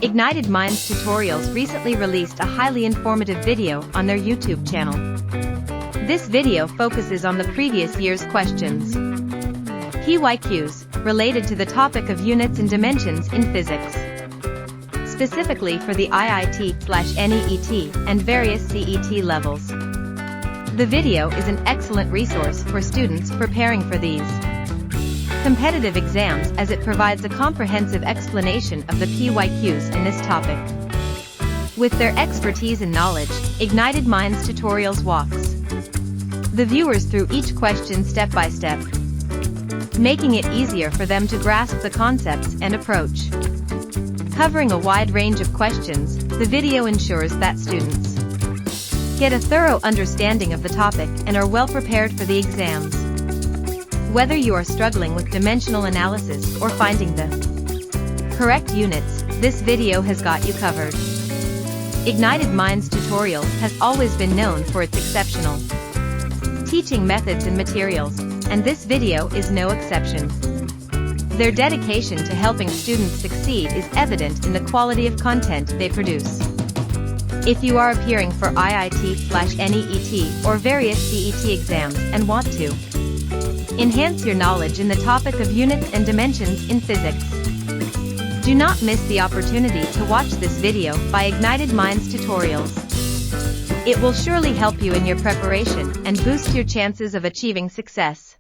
Ignited Minds Tutorials recently released a highly informative video on their YouTube channel. This video focuses on the previous year's questions. PYQs, related to the topic of units and dimensions in physics. Specifically for the IIT/NEET and various CET levels. The video is an excellent resource for students preparing for these competitive exams as it provides a comprehensive explanation of the PYQs in this topic. With their expertise and knowledge, Ignited Minds Tutorials walks the viewers through each question step by step, making it easier for them to grasp the concepts and approach. Covering a wide range of questions, the video ensures that students get a thorough understanding of the topic and are well prepared for the exams. Whether you are struggling with dimensional analysis or finding the correct units, this video has got you covered. Ignited Minds Tutorials has always been known for its exceptional teaching methods and materials, and this video is no exception. Their dedication to helping students succeed is evident in the quality of content they produce. If you are appearing for IIT/NEET or various CET exams and want to enhance your knowledge in the topic of units and dimensions in physics, do not miss the opportunity to watch this video by Ignited Minds Tutorials. It will surely help you in your preparation and boost your chances of achieving success.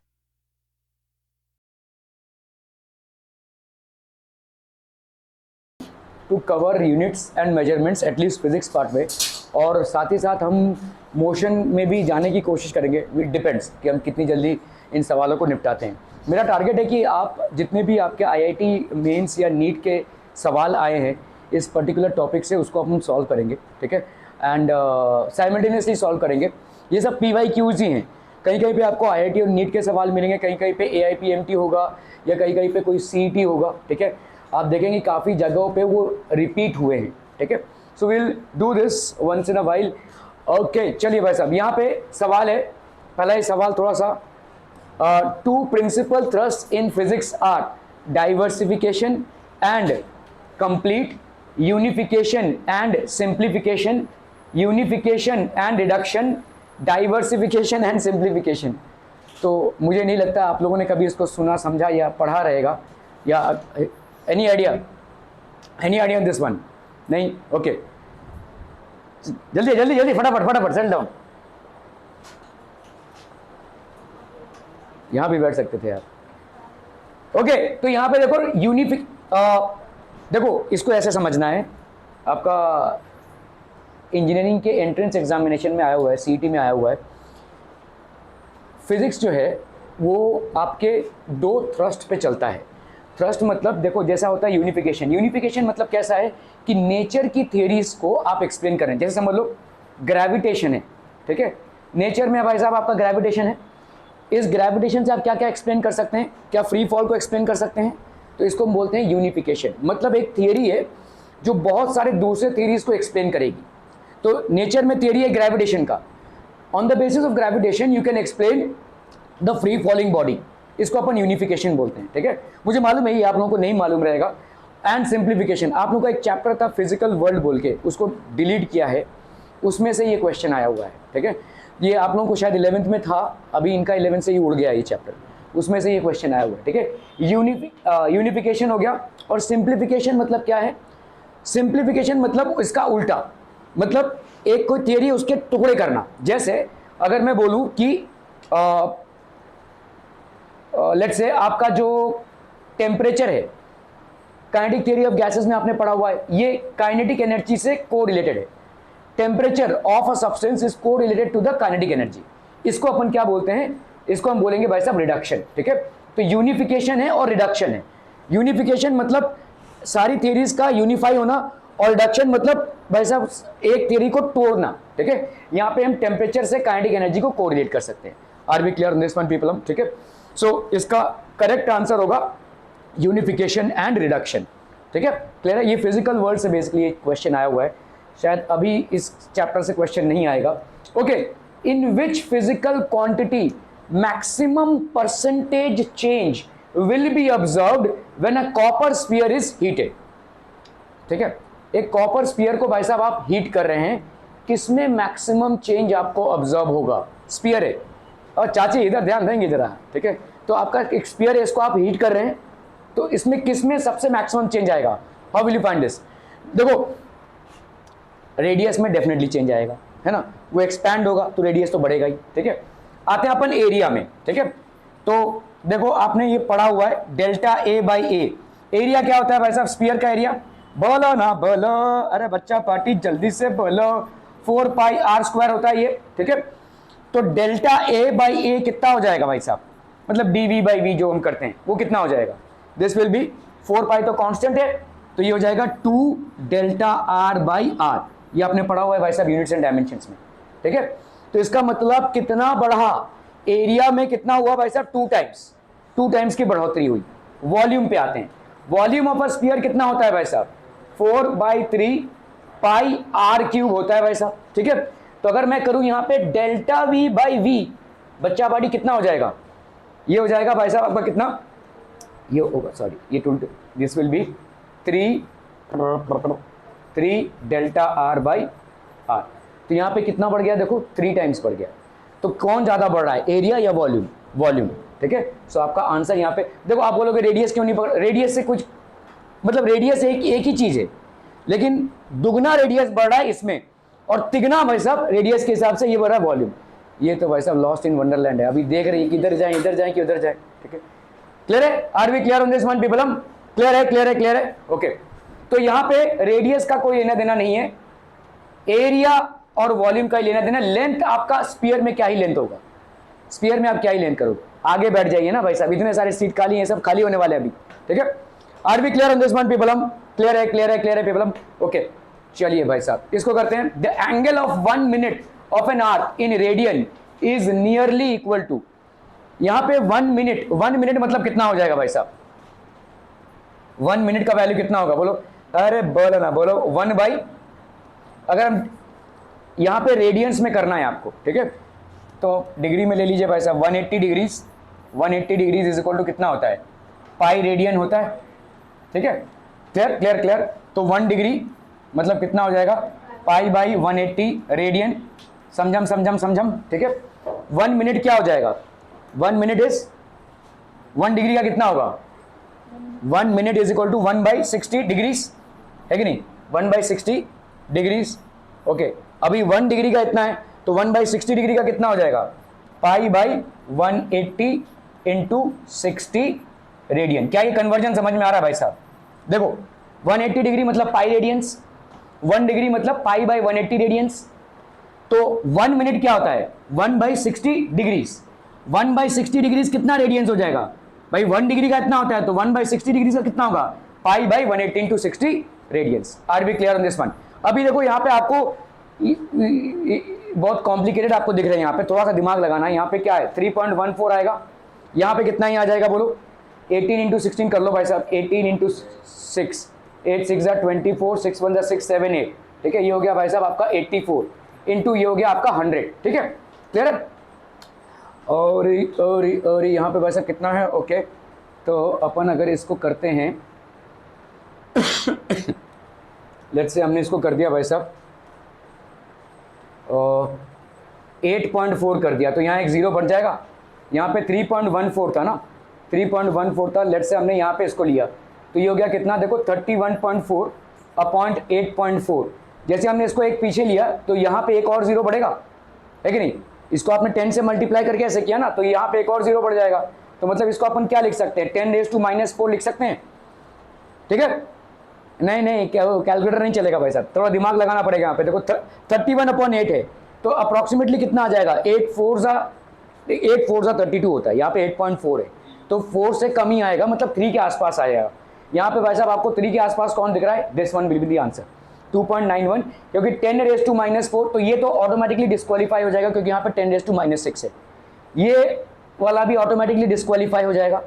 To cover units and measurements at least physics part में, और साथ ही साथ हम motion में भी जाने की कोशिश करेंगे. इट डिपेंड्स कि हम कितनी जल्दी इन सवालों को निपटाते हैं. मेरा टारगेट है कि आप जितने भी आपके आईआईटी मेंस या नीट के सवाल आए हैं इस पर्टिकुलर टॉपिक से, उसको हम सॉल्व करेंगे, ठीक है, एंड साइमल्टेनियसली सॉल्व करेंगे. ये सब PYQs ही हैं. कहीं कहीं पे आपको आईआईटी और नीट के सवाल मिलेंगे, कहीं कहीं पे AIPMT होगा या कहीं कहीं पे कोई CET होगा, ठीक है. आप देखेंगे काफ़ी जगहों पे वो रिपीट हुए हैं, ठीक है. So will do this once in a while. Okay, चलिए भाई साहब, यहाँ पे सवाल है. पहला ही सवाल थोड़ा सा, two principal thrust in physics are diversification and complete, unification and simplification, unification and reduction, diversification and simplification. तो मुझे नहीं लगता आप लोगों ने कभी इसको सुना, समझा या पढ़ा रहेगा, या any idea on this one? नहीं. ओके, जल्दी जल्दी जल्दी, फटाफट सेंड डाउन. यहां भी बैठ सकते थे यार. ओके, तो यहां पे देखो देखो इसको ऐसे समझना है. आपका इंजीनियरिंग के एंट्रेंस एग्जामिनेशन में आया हुआ है, CET में आया हुआ है. फिजिक्स जो है वो आपके दो थ्रस्ट पे चलता है. थ्रस्ट मतलब देखो जैसा होता है यूनिफिकेशन. यूनिफिकेशन मतलब कैसा है कि नेचर की थ्योरीज को आप एक्सप्लेन कर रहे हैं. जैसे समझ लो ग्रेविटेशन है, ठीक है. नेचर में भाई साहब आपका ग्रेविटेशन है. इस ग्रेविटेशन से आप क्या क्या एक्सप्लेन कर सकते हैं? क्या फ्री फॉल को एक्सप्लेन कर सकते हैं? तो इसको हम बोलते हैं यूनिफिकेशन. मतलब एक थियरी है जो बहुत सारे दूसरे थियरीज को एक्सप्लेन करेगी. तो नेचर में थियरी है ग्रेविटेशन का. On the basis of gravitation you can explain the free falling body. इसको अपन यूनिफिकेशन बोलते हैं, ठीक है. मुझे मालूम है ये आप लोगों को नहीं मालूम रहेगा. एंड सिंप्लीफिकेशन, आप लोगों का एक चैप्टर था फिजिकल वर्ल्ड बोल के, उसको डिलीट किया है, उसमें से ये क्वेश्चन आया हुआ है, ठीक है. ये आप लोगों को शायद 11th में था, अभी इनका 11th से ही उड़ गया ये चैप्टर, उसमें से ये क्वेश्चन आया हुआ है, ठीक है. यूनिफिकेशन हो गया. और सिंप्लीफिकेशन मतलब क्या है? सिंप्लीफिकेशन मतलब इसका उल्टा, मतलब एक कोई थियरी उसके टुकड़े करना. जैसे अगर मैं बोलूँ कि लेट्स से आपका जो टेम्परेचर है, काइनेटिक थ्योरी ऑफ गैसेस में आपने पढ़ा हुआ है, ये काइनेटिक एनर्जी से को रिलेटेड है. Temperature of a substance is correlated to the kinetic energy. इसको अपन क्या बोलते हैं? इसको हम बोलेंगे भाई साहब रिडक्शन, ठीक है. तो यूनिफिकेशन है और रिडक्शन है. यूनिफिकेशन मतलब सारी थ्योरीज का यूनिफाई होना, और रिडक्शन मतलब भाई साहब एक थ्योरी को तोड़ना, ठीक है. यहाँ पे हम टेम्परेचर से काइनेटिक एनर्जी को कोरिलेट कर सकते हैं. Are we clear on this one people? ठीक है. सो इसका करेक्ट आंसर होगा यूनिफिकेशन एंड रिडक्शन, ठीक है. क्लियर है? ये फिजिकल वर्ल्ड से बेसिकली क्वेश्चन आया हुआ है. शायद अभी इस चैप्टर से क्वेश्चन नहीं आएगा. Okay, in which physical quantity maximum percentage change will be observed when a copper sphere is heated. ठीक है, एक कॉपर स्फीयर को भाई साहब आप हीट कर रहे हैं, किसमें मैक्सिमम चेंज आपको ऑब्जर्व होगा? स्फीयर है, और चाची इधर ध्यान देंगे जरा, ठीक है। तो आपका एक स्फीयर है, इसको आप हीट कर रहे हैं, तो इसमें किसमें सबसे मैक्सिमम चेंज आएगा? How will you find this? देखो रेडियस में डेफिनेटली चेंज आएगा, है ना, वो एक्सपैंड होगा तो रेडियस तो बढ़ेगा ही, ठीक है। आते हैं अपन एरिया में, ठीक है। तो देखो आपने ये पढ़ा हुआ है delta A by A. Area क्या होता है भाई साहब? स्फीयर का एरिया, बोलो ना बोलो, अरे बच्चा पार्टी जल्दी से बोलो, 4 पाई आर स्क्वायर होता है ये, ठीक है। तो डेल्टा ए बाई ए कितना हो जाएगा भाई साहब? मतलब डी वी बाई वी जो हम करते हैं वो कितना हो जाएगा? दिस विल बी 4 पाई तो कांस्टेंट है, तो ये हो जाएगा 2 डेल्टा आर बाई आर। ये आपने पढ़ा हुआ है भाई साहब यूनिट्स एंड डायमेंशंस में, ठीक है। तो इसका मतलब कितना बढ़ा एरिया में, कितना हुआ भाई साहब? 2 टाइम्स की बढ़ोतरी हुई। वॉल्यूम पे आते हैं, वॉल्यूम ऑफ अ स्फीयर कितना होता है भाई साहब? 4/3 पाई आर क्यूब होता है भाई साहब, ठीक है। तो अगर मैं करूं यहां पे डेल्टा वी बाई वी, बच्चा बॉडी कितना हो जाएगा? ये हो जाएगा भाई साहब आपका कितना, ये होगा, सॉरी ये 2, this will be 3 delta r by r. तो यहाँ पे कितना बढ़ गया? देखो 3 टाइम्स बढ़ गया। तो कौन ज़्यादा बढ़ रहा है, एरिया या वॉल्यूम? वॉल्यूम, ठीक है। सो आपका आंसर यहाँ पे देखो, आप बोलोगे रेडियस क्यों नहीं पकड़, रेडियस से कुछ मतलब, रेडियस एक ही चीज़ है, लेकिन दुगना रेडियस बढ़ रहा है इसमें, और तिगना भाई साहब रेडियस के हिसाब से ये बढ़ रहा है वॉल्यूम। ये तो भाई साहब लॉस्ट इन वंडरलैंड है, अभी देख रही है कि इधर जाए कि उधर जाए, ठीक है। क्लियर है? Are we clear on this one people? हम क्लियर है, क्लियर है, क्लियर है, ओके। तो यहाँ पे रेडियस का कोई लेना देना नहीं है, एरिया और वॉल्यूम का ही लेना देना। लेंथ आपका स्फीयर में क्या ही लेंथ होगा, स्फीयर में आप क्या ही लेंथ करोगे? आगे बैठ जाइए ना भाई साहब, इतने सारे सीट खाली हैं, सब खाली होने वाले अभी, ठीक है। Are we clear on this one people? हम क्लियर है, क्लियर है, क्लियर है पीपल? हम ओके। चलिए भाई साहब इसको करते हैं। The angle of 1 minute of an arc in radian is nearly equal to, यहां पे 1 मिनट मतलब कितना हो जाएगा भाई साहब? 1 मिनट का वैल्यू कितना होगा बोलो? अरे बोलो ना बोलो, 1 बाई, अगर हम यहां पे रेडियंस में करना है आपको, ठीक है, तो डिग्री में ले लीजिए भाई साहब। 180 डिग्रीज इज इक्वल टू कितना होता है? पाई रेडियन होता है, ठीक है। Clear clear clear. तो 1 डिग्री मतलब कितना हो जाएगा? पाई बाई 180 रेडियन। समझम, ठीक है। 1 मिनट क्या हो जाएगा? 1 मिनट इज 1 डिग्री का कितना होगा? 1 minute is equal to 1/60 degrees, है कि नहीं? 1/60 डिग्रीज, ओके। अभी 1 डिग्री का इतना है, तो 1/60 डिग्री का कितना हो जाएगा? पाई बाई 180 इंटू 60 रेडियन। क्या ये कन्वर्जन समझ में आ रहा है भाई साहब? देखो 180 डिग्री मतलब पाई रेडियंस, 1 डिग्री मतलब पाई बाई 180 रेडियंस। तो 1 मिनट क्या होता है? 1/60 डिग्रीज। 1/60 डिग्रीज कितना रेडियंस हो जाएगा भाई? 1 डिग्री का इतना होता है, तो 1/60 डिग्रीज का कितना होगा? Pi by 180 into 60 radians. Are we clear on this one? अभी देखो यहाँ पे आपको बहुत कॉम्प्लिकेटेड आपको दिख रहे हैं, यहाँ पे थोड़ा सा दिमाग लगाना है। यहाँ पे क्या है? 3.14 आएगा, यहाँ पे कितना ही आ जाएगा बोलो? 18 इंटू 16 कर लो भाई साहब, 18 इंटू 6, 8 6 24, 6 1 6 7 8, ठीक है। ये हो गया भाई साहब आपका 84 इंटू ये हो गया आपका 100, ठीक है। क्लियर है? और यहाँ पे भाई साहब कितना है? ओके, तो अपन अगर इसको करते हैं लेट्स से हमने इसको कर दिया भाई साहब 8.4 कर दिया, तो यहाँ एक 0 बढ़ जाएगा। यहाँ पे 3.14 था ना, 3.14 था, लेट्स से हमने यहाँ पे इसको लिया, तो ये हो गया कितना? देखो 31.4 अपॉइंट 8.4। जैसे हमने इसको एक पीछे लिया तो यहाँ पे एक और 0 बढ़ेगा, है कि नहीं? इसको आपने 10 से मल्टीप्लाई करके ऐसे किया ना, तो यहाँ पे एक और 0 बढ़ जाएगा। तो मतलब इसको अपन क्या लिख सकते हैं? 10⁻⁻4 लिख सकते हैं, ठीक है। नहीं कैलकुलेटर नहीं चलेगा भाई साहब, थोड़ा दिमाग लगाना पड़ेगा यहाँ पे। देखो 31/8 है, तो अप्रॉक्सीमेटली कितना आ जाएगा? 8 4 ज़ा 32 होता है, यहाँ पे 8.4 है, तो 4 से कम ही आएगा, मतलब 3 के आसपास आएगा। यहाँ पे भाई साहब आपको 3 के आसपास कौन दिख रहा है? This one will be the answer, 2.91, क्योंकि 10⁻⁻4, तो ये तो ऑटोमेटिकली डिस्क्वालीफाई हो जाएगा, क्योंकि यहाँ पे 10⁻6 है। ये वाला भी ऑटोमेटिकली डिस्क्वालीफाई हो जाएगा।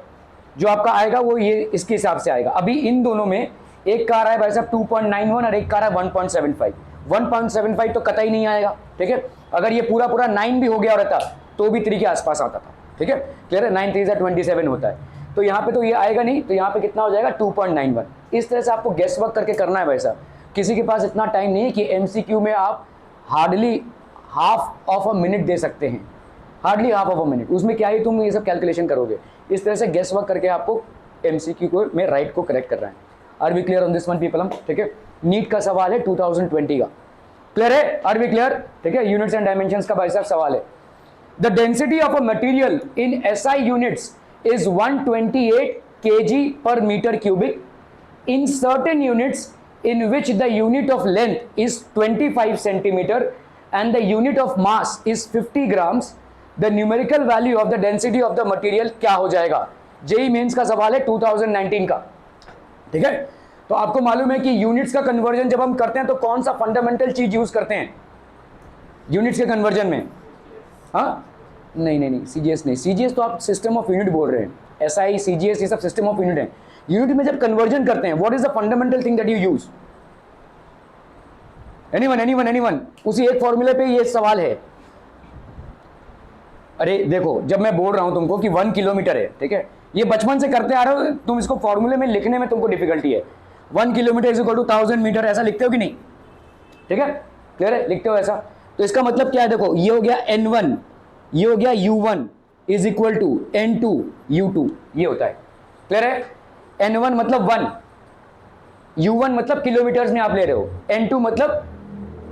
जो आपका आएगा वो ये इसके हिसाब से आएगा। अभी इन दोनों में एक का रहा है भाई साहब 2.91 और एक का रहा है 1.75। 1.75 तो कतई नहीं आएगा, ठीक है। अगर ये पूरा 9 भी हो गया रहता तो भी 3 के आसपास आता था, ठीक है। क्लियर है? 9 3 27 होता है, तो यहाँ पे तो ये आएगा नहीं, तो यहाँ पे कितना हो जाएगा? 2.91। इस तरह से आपको गेस वर्क करके करना है भाई साहब। किसी के पास इतना टाइम नहीं है कि एमसीक्यू में आप hardly half of a minute दे सकते हैं, hardly half of a minute, उसमें क्या ही तुम ये सब कैलकुलेशन करोगे। इस तरह से गेस वर्क करके आपको एमसीक्यू को में राइट को करेक्ट कर रहा है। Are we clear on this one people? हम ठीक है, नीट का सवाल है 2020 का, क्लियर है? Are we clear? ठीक है, यूनिट्स एंड डायमेंशंस का भाई साहब सवाल है। The density of a material in SI units is 128 kg per meter cubic in certain units in which the unit of length is 25 centimeter and the unit of mass is 50 grams, the numerical value of the density of the material क्या हो जाएगा? JEE Mains का सवाल है 2019 का, ठीक है। तो आपको मालूम है कि यूनिट्स का कन्वर्जन जब हम करते हैं तो कौन सा फंडामेंटल चीज यूज करते हैं यूनिट्स के कन्वर्जन में? हाँ, नहीं, सीजीएस नहीं, सीजीएस तो आप सिस्टम ऑफ यूनिट बोल रहे हैं, एसआई सीजीएस ये सब सिस्टम ऑफ यूनिट है। यूनिट में जब कन्वर्जन करते हैं, what is the fundamental thing that you use? Anyone? उसी एक फॉर्मूले पे ये सवाल है। अरे देखो, जब मैं बोल रहा हूं तुमको कि 1 किलोमीटर है, ठीक है, ये बचपन से करते आ रहे हो तुम, इसको फॉर्मूले में लिखने में तुमको डिफिकल्टी है। 1 kilometre is equal to 1000 metre, ऐसा लिखते हो कि नहीं? ठीक है, क्लियर है? लिखते हो ऐसा? तो इसका मतलब क्या है? देखो, ये हो गया N1, ये हो गया U1 is equal to N2 U2, ये होता है, क्लियर है? N1 मतलब 1, U1 मतलब किलोमीटर्स में आप ले रहे हो, N2 मतलब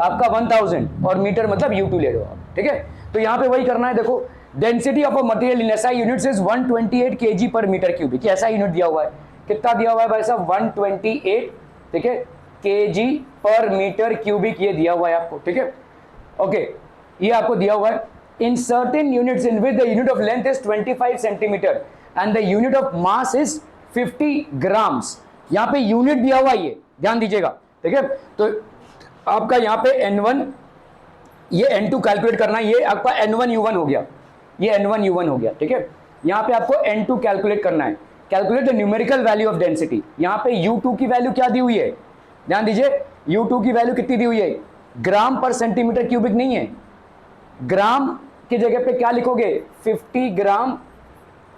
आपका 1000 और मीटर मतलब U2 ले रहे हो आप, ठीक है। तो यहां पे वही करना है। देखो, density of a material in SI units is 128 kg per metre cubic. ऐसा यूनिट दिया हुआ है, कितना दिया हुआ है भाई साहब? 128, ठीक है, kg पर मीटर क्यूबिक, ये दिया हुआ है आपको, ठीक है, ओके, ये आपको दिया हुआ है। In certain units in which the unit of length is 25 centimetre and the unit of mass is 50 grams. यहां पे यूनिट दिया हुआ है, ये ध्यान दीजिएगा, ठीक है। तो आपका यहां पे N1, ये N2 कैलकुलेट करना है, ये आपका N1 U1 हो गया, ये N1 U1 हो गया, ठीक है। यहां पे आपको N2 कैलकुलेट करना है, calculate the numerical value of density. यहां पे U2 की वैल्यू क्या दी हुई है? ध्यान दीजिए, U2 की वैल्यू कितनी दी हुई है? ग्राम पर सेंटीमीटर क्यूबिक नहीं है, ग्राम की जगह पे क्या लिखोगे? 50 ग्राम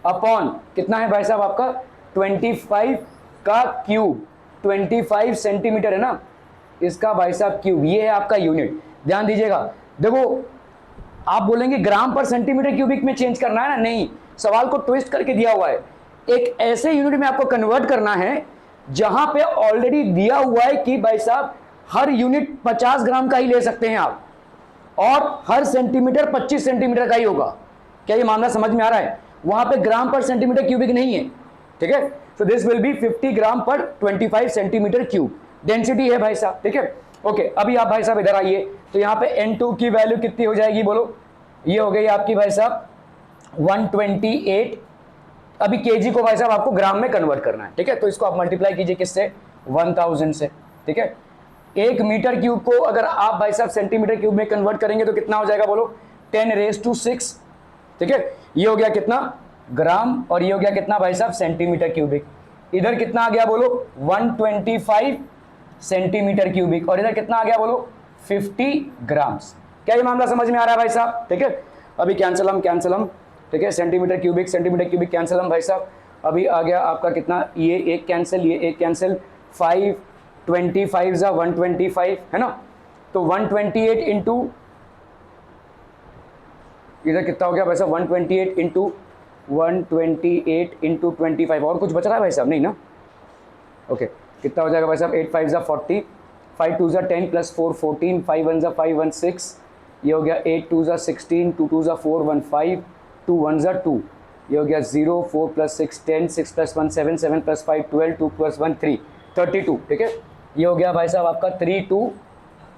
अपॉन कितना है भाई साहब आपका? 25 का क्यूब, 25 सेंटीमीटर है ना, इसका भाई साहब क्यूब, ये है आपका यूनिट। ध्यान दीजिएगा, देखो आप बोलेंगे ग्राम पर सेंटीमीटर क्यूबिक में चेंज करना है ना, नहीं, सवाल को ट्विस्ट करके दिया हुआ है। एक ऐसे यूनिट में आपको कन्वर्ट करना है जहां पे ऑलरेडी दिया हुआ है कि भाई साहब हर यूनिट 50 ग्राम का ही ले सकते हैं आप, और हर सेंटीमीटर 25 सेंटीमीटर का ही होगा। क्या ये मामला समझ में आ रहा है? वहां पे ग्राम पर सेंटीमीटर क्यूबिक नहीं है, ठीक है। सो दिस विल बी 50 ग्राम पर 25 सेंटीमीटर क्यूब डेंसिटी है भाई साहब, ठीक है, ओके। अभी आप भाई साहब इधर आइए, तो यहाँ पे N2 की वैल्यू कितनी हो जाएगी बोलो? ये हो गई आपकी भाई साहब 128। अभी केजी को भाई साहब आपको ग्राम में कन्वर्ट करना है, ठीक है, तो इसको आप मल्टीप्लाई कीजिए किससे? 1000 से, ठीक है। 1 मीटर क्यूब को अगर आप भाई साहब सेंटीमीटर क्यूब में कन्वर्ट करेंगे तो कितना हो जाएगा बोलो? 10⁶, ठीक है। ये हो गया कितना? ग्राम, और ये हो गया कितना भाई साहब? Centimetre cubic. इधर कितना आ गया बोलो? 125 सेंटीमीटर क्यूबिक, और इधर कितना आ गया बोलो? 50 ग्राम्स। क्या ये मामला समझ में आ रहा है भाई साहब? ठीक है, अभी कैंसल हम, ठीक है, सेंटीमीटर क्यूबिक कैंसल हम भाई साहब। अभी आ गया आपका कितना? ये एक कैंसिल, ये एक कैंसिल, 5 25 जा 125 है ना, तो 128 इंटू, इधर कितना हो गया भाई साहब? 128 इंटू 25, और कुछ बच रहा है भाई साहब? नहीं ना, ओके। कितना हो जाएगा भाई साहब? 8 5 जा 40, 5 2 जा 10 प्लस 4 14, 5 1 जा 5 1 6, ये हो गया 8 2 जा 16, 2 2 जा 4 1 5, 2 1 जा 2, ये हो गया 0 4 प्लस 6 10, 6 प्लस 1 7, 7 प्लस 5 12, 2 प्लस 1 3, 32, ठीक है। ये हो गया भाई साहब आपका 32,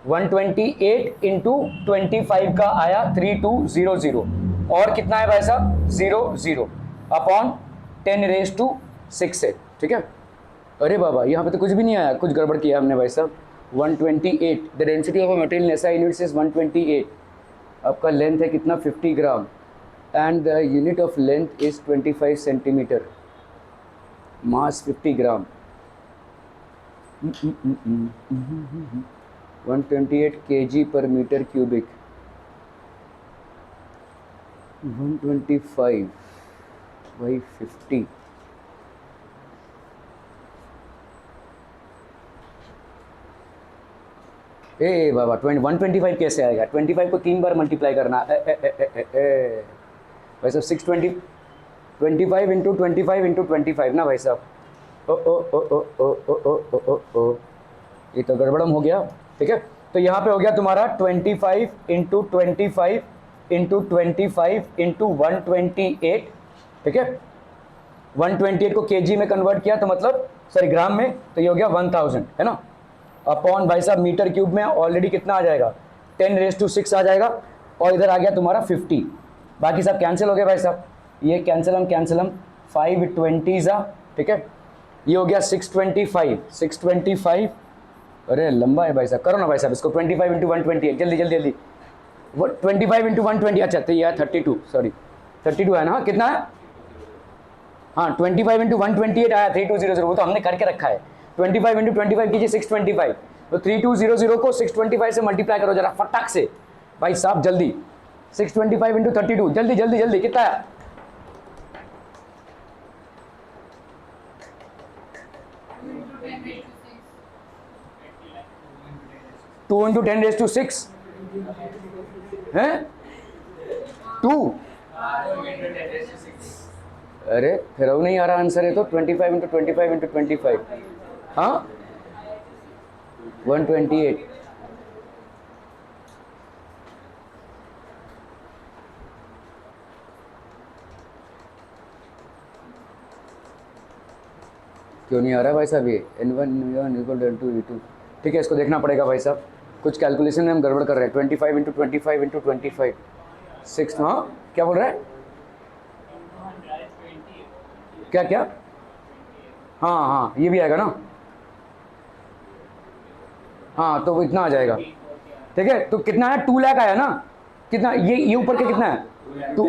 128 इंटू 25 का आया 3200, और कितना है भाई साहब? 00 अपॉन 10⁶ है, ठीक है। अरे बाबा, यहाँ पे तो कुछ भी नहीं आया, कुछ गड़बड़ किया हमने भाई साहब। 128, the density of a material in SI units is 128, आपका लेंथ है कितना? 50 gram, and the unit of length is 25 centimetre, mass 50 gram, 128 kg per metre cubic, 125 by 50, ए बाबा 125 कैसे आएगा? 25 को 3 बार मल्टीप्लाई करना। भाई साहब 620 25 इंटू 25 इंटू 25 ना भाई साहब। ओ ओ ओ ओ ओ ओ ओ ओ ओ ओ ये तो गड़बड़म हो गया। ठीक है, तो यहाँ पे हो गया तुम्हारा 25 इंटू 25 इंटू 25 इंटू 128। ठीक है, 128 को केजी में कन्वर्ट किया तो मतलब सॉरी ग्राम में, तो ये हो गया 1000 है ना, अपॉन भाई साहब मीटर क्यूब में ऑलरेडी कितना आ जाएगा 10⁶ आ जाएगा, और इधर आ गया तुम्हारा 50। बाकी सब कैंसिल हो गया भाई साहब, ये कैंसिल हम 5 20 ठीक है, ये हो गया 625। अरे लंबा है भाई साहब, करो ना भाई साहब इसको 25 इंटू 128 जल्दी जल्दी जल्दी। 25 इंटू 120 अच्छा तो ये है 32 सॉरी 32 है ना, कितना है? हाँ 25 इंटू 128 आया 3200, वो तो हमने करके रखा है। 25 इंटू 25 कीजिए 625, तो 3200 को 625 से मल्टीप्लाई करो जरा फटाक से भाई साहब जल्दी। 625 इंटू 32 जल्दी जल्दी जल्दी कितना है? 2 इंटू 10⁶ है 2। अरे फिर वो नहीं आ रहा आंसर है तो 25 इंटू 25 इंटू 25 हाँ 128। क्यों नहीं आ रहा भाई साहब ये N1 = E2? ठीक है, इसको देखना पड़ेगा भाई साहब, कुछ कैलकुलेशन में हम गड़बड़ कर रहे हैं। 25 इंटू 25 इंटू 25 6 हाँ क्या बोल रहा है? क्या क्या? हाँ हाँ ये भी आएगा ना, हाँ तो वो इतना आ जाएगा। ठीक है, तो कितना है 2 लाख आया ना, कितना ये ऊपर के कितना है 2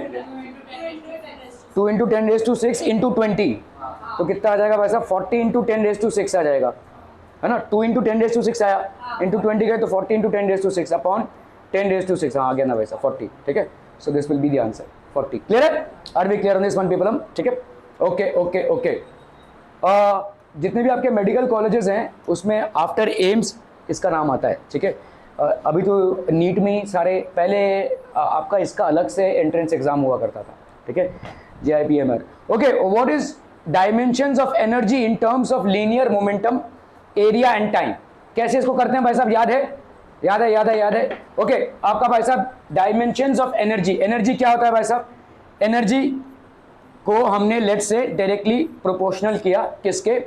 इंटू 10⁶ इंटू 20, तो कितना आ जाएगा भाई साहब 40 इंटू 10⁶ आ जाएगा है ना। 2 इंटू 10⁶ आया इंटू 20 गए तो 40 इंटू 10⁶ अपॉन 10⁶ हाँ आ गया ना भाई साहब 40। ठीक है, so this will be the answer 40। Clear है? Are we clear on this one people? ठीक है, ओके ओके ओके। जितने भी आपके मेडिकल कॉलेजेस हैं उसमें आफ्टर एम्स इसका नाम आता है। ठीक है, अभी तो नीट में सारे पहले आपका इसका अलग से एंट्रेंस एग्जाम हुआ करता था। ठीक है, JIPMR। Okay, what is dimensions of energy in terms of linear momentum area and time? कैसे इसको करते हैं भाई साहब? याद है याद है याद है याद है? ओके, आपका भाई साहब डायमेंशंस ऑफ एनर्जी, एनर्जी क्या होता है भाई साहब? एनर्जी को हमने लेट से डायरेक्टली प्रोपोर्शनल किया किसके?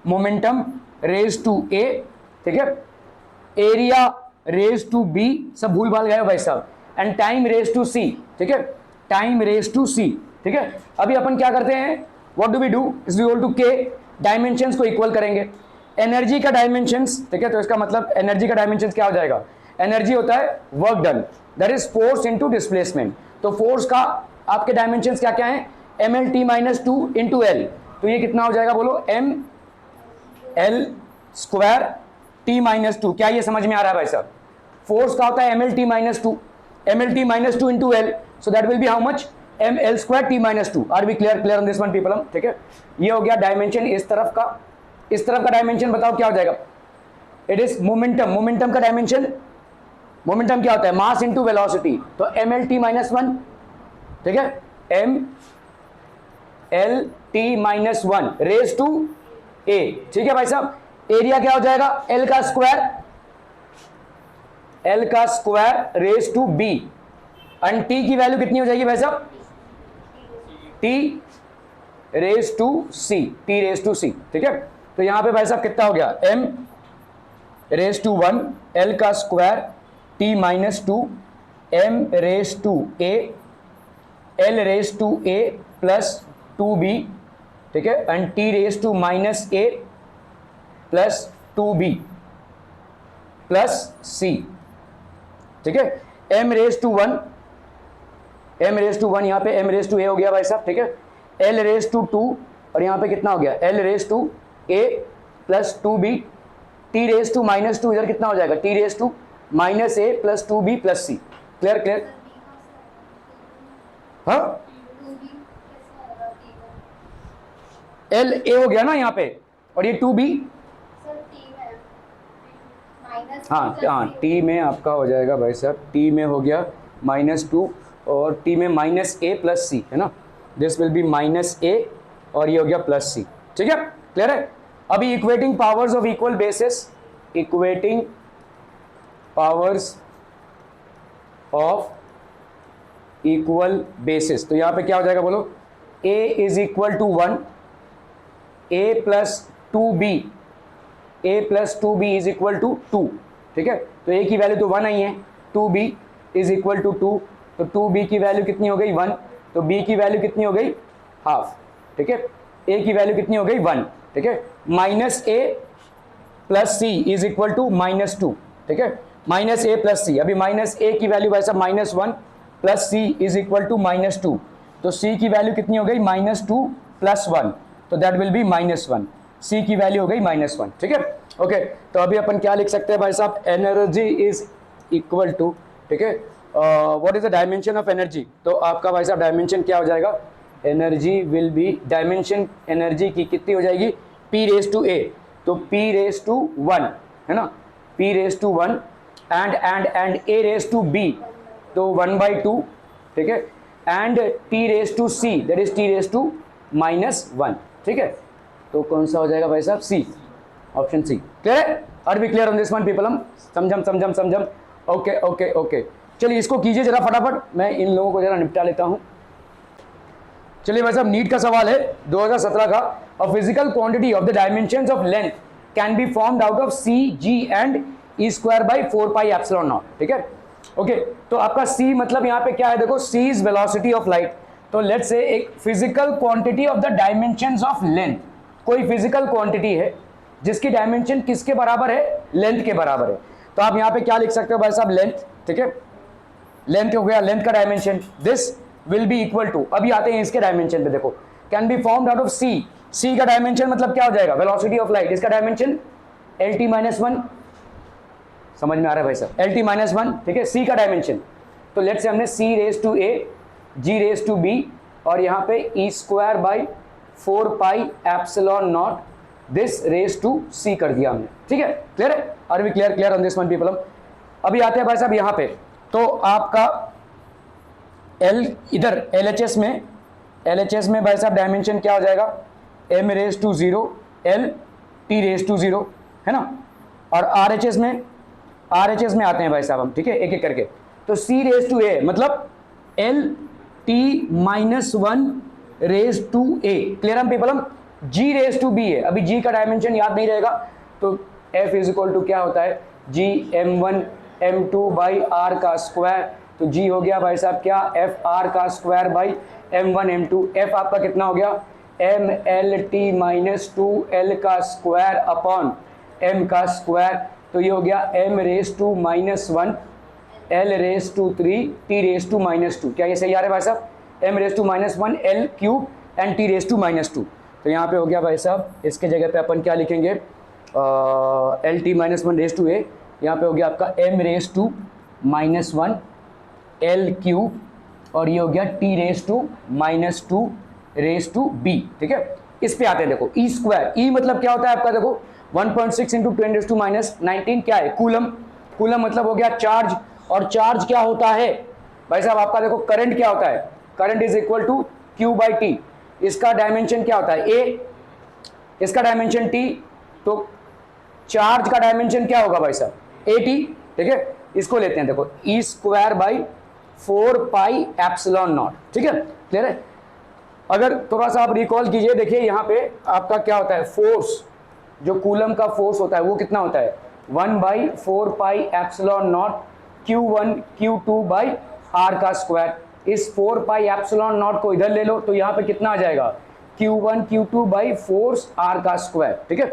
मोमेंटम रेज टू ए, ठीक है, एरिया रेज टू बी, सब भूल भाल गए भाई साहब, and time raise to C. ठीक है, टाइम रेज टू सी। ठीक है, अभी अपन क्या करते हैं, what do we do, is equal to k, dimensions को इक्वल करेंगे। एनर्जी का डायमेंशंस, ठीक है, तो इसका मतलब एनर्जी का डायमेंशंस क्या हो जाएगा? एनर्जी होता है work done, that is force into displacement. तो फोर्स का आपके डायमेंशंस क्या क्या है? mlt-2 इंटू एल, तो ये कितना हो जाएगा बोलो? ml² t-2। क्या ये समझ में आ रहा है भाई साहब? फोर्स का होता है mlt-2 into l, so that will be how much? ml² t-2। Are we clear on this one people? ठीक है, ये हो गया डायमेंशन इस तरफ का। इस तरफ का डायमेंशन बताओ क्या हो जाएगा? इट इज मोमेंटम, मोमेंटम का डायमेंशन, मोमेंटम क्या होता है? मास इंटू वेलोसिटी, तो mlt-1, ठीक है, mlt-1 रेज टू ए। ठीक है भाई साहब, एरिया क्या हो जाएगा? L का square raise to B, and T की वैल्यू कितनी हो जाएगी भाई साहब? T raise to C, T raise to C. ठीक है, तो यहां पे भाई साहब कितना हो गया? m रेज टू 1, L का square t-2, m raise to a, L raise to a plus 2b, ठीक है, and t raise to -a plus 2b plus c। ठीक है, m रेज टू 1, यहां पे m रेज टू a हो गया भाई साहब। ठीक है, L रेज टू 2, और यहां पे कितना हो गया? L raise to a plus 2b, t raise to -2, इधर कितना हो जाएगा? t raise to -a plus 2b plus c। Clear clear? हाँ, L a हो गया ना यहाँ पे, और ये 2b हाँ टी में आपका हो जाएगा भाई साहब, टी में हो गया -2 और टी में -a प्लस सी है ना, दिस विल बी -a और ये हो गया +c। ठीक है, क्लियर है। अभी equating powers of equal basis, equating powers of equal basis, तो यहां पे क्या हो जाएगा बोलो, a is equal to 1, a plus 2b, a plus 2b is equal to 2। ठीक है, तो a की वैल्यू तो 1 आई है, 2b इज इक्वल टू 2, तो 2b की वैल्यू कितनी हो गई 1, तो b की वैल्यू कितनी हो गई हाफ। ठीक है, a की वैल्यू कितनी हो गई 1। ठीक है, -a plus c is equal to -2। ठीक है, -a प्लस c, अभी -a की वैल्यू भाई साहब -1 plus c is equal to -2, तो c की वैल्यू कितनी हो गई -2 प्लस 1, तो दैट विल बी -1, c की वैल्यू हो गई -1। ठीक है, ओके, तो अभी अपन क्या लिख सकते हैं भाई साहब, एनर्जी इज इक्वल टू, ठीक है, what is the dimension of energy, तो आपका भाई साहब डायमेंशन क्या हो जाएगा, energy will be, dimension energy की कितनी हो जाएगी, p⁻a, तो p⁻1 है ना, p⁻1 एंड a⁻b, तो 1/2, ठीक है, and t⁻c that is t⁻−1। ठीक है, तो कौन सा हो जाएगा भाई साहब, सी, ऑप्शन सी। क्लियर है, are we clear on this one people, हम समझम। ओके ओके ओके, चलिए इसको कीजिए जरा फटाफट, मैं इन लोगों को जरा निपटा लेता हूं। चलिए भाई साहब, नीट का सवाल है 2017 का, a physical quantity of the dimensions of length can be formed out of c, g and e²/4πε0। ठीक है, ओके, तो आपका c मतलब यहाँ पे क्या है, देखो c is velocity of light, तो लेट्स से एक physical quantity of the dimensions of length, कोई फिजिकल क्वांटिटी है जिसकी डायमेंशन किसके बराबर है, लेंथ के बराबर है, तो आप यहाँ पे क्या लिख सकते हो भाई साहब, लेंथ। ठीक है, लेंथ हो गया, लेंथ का dimension, this will be equal to, अभी आते हैं इसके डायमेंशन पे, देखो can be formed out of c का डायमेंशन मतलब क्या हो जाएगा, वेलोसिटी ऑफ लाइट, इसका डायमेंशन lt-1, समझ में आ रहा है भाई साहब, lt-1। ठीक है, c का डायमेंशन, तो लेट्स से हमने c⁻a, g⁻b और यहाँ पे e²/4πε0 this raise to c कर दिया हमने। ठीक है, क्लियर है, are we clear on this one people. अभी आते हैं भाई साहब यहाँ पे, तो आपका L इधर LHS में भाई साहब डायमेंशन क्या हो जाएगा, m⁻0 L t⁻0 है ना, और RHS में आते हैं भाई साहब हम, ठीक है, एक एक करके, तो c⁻a मतलब L t-1⁻A, क्लियर हम पीपल, हम g⁻b है, अभी g का डायमेंशन याद नहीं रहेगा, तो f इज इक्वल टू क्या होता है, g m1 m2/r का स्क्वायर, तो g हो गया भाई साहब क्या, fr का square by m1 m2, f आपका कितना हो गया, mlt-2l का स्क्वायर अपॉन m का स्क्वायर, तो ये हो गया m⁻1 l⁻3 t⁻2, क्या ये सही आ रहा है भाई साहब, m⁻1 l cube and t⁻2, तो यहाँ पे हो गया भाई साहब, इसके जगह पे अपन क्या लिखेंगे, lt-1⁻a, यहाँ पे हो गया आपका m⁻1 l क्यूब और ये हो गया t⁻2⁻b। ठीक है, इस पे आते हैं, देखो e², e मतलब क्या होता है आपका, देखो 1.6 × 10⁻⁻19 क्या है, कूलम मतलब हो गया चार्ज, और चार्ज क्या होता है भाई साहब आपका, देखो करंट क्या होता है, current is equal to q/t, इसका डायमेंशन क्या होता है a, इसका डायमेंशन t, तो चार्ज का डायमेंशन क्या होगा भाई साहब at। ठीक है, इसको लेते हैं, देखो e²/4πε0। ठीक है, क्लियर है, अगर थोड़ा सा आप रिकॉल कीजिए, देखिए यहाँ पे आपका क्या होता है, फोर्स, जो कूलम का फोर्स होता है वो कितना होता है, 1/4πε0 q1 q2/r का स्क्वायर, इस 4πε0 को इधर ले लो, तो यहाँ पे कितना आ जाएगा, q1 q2/4r का स्क्वायर। ठीक है,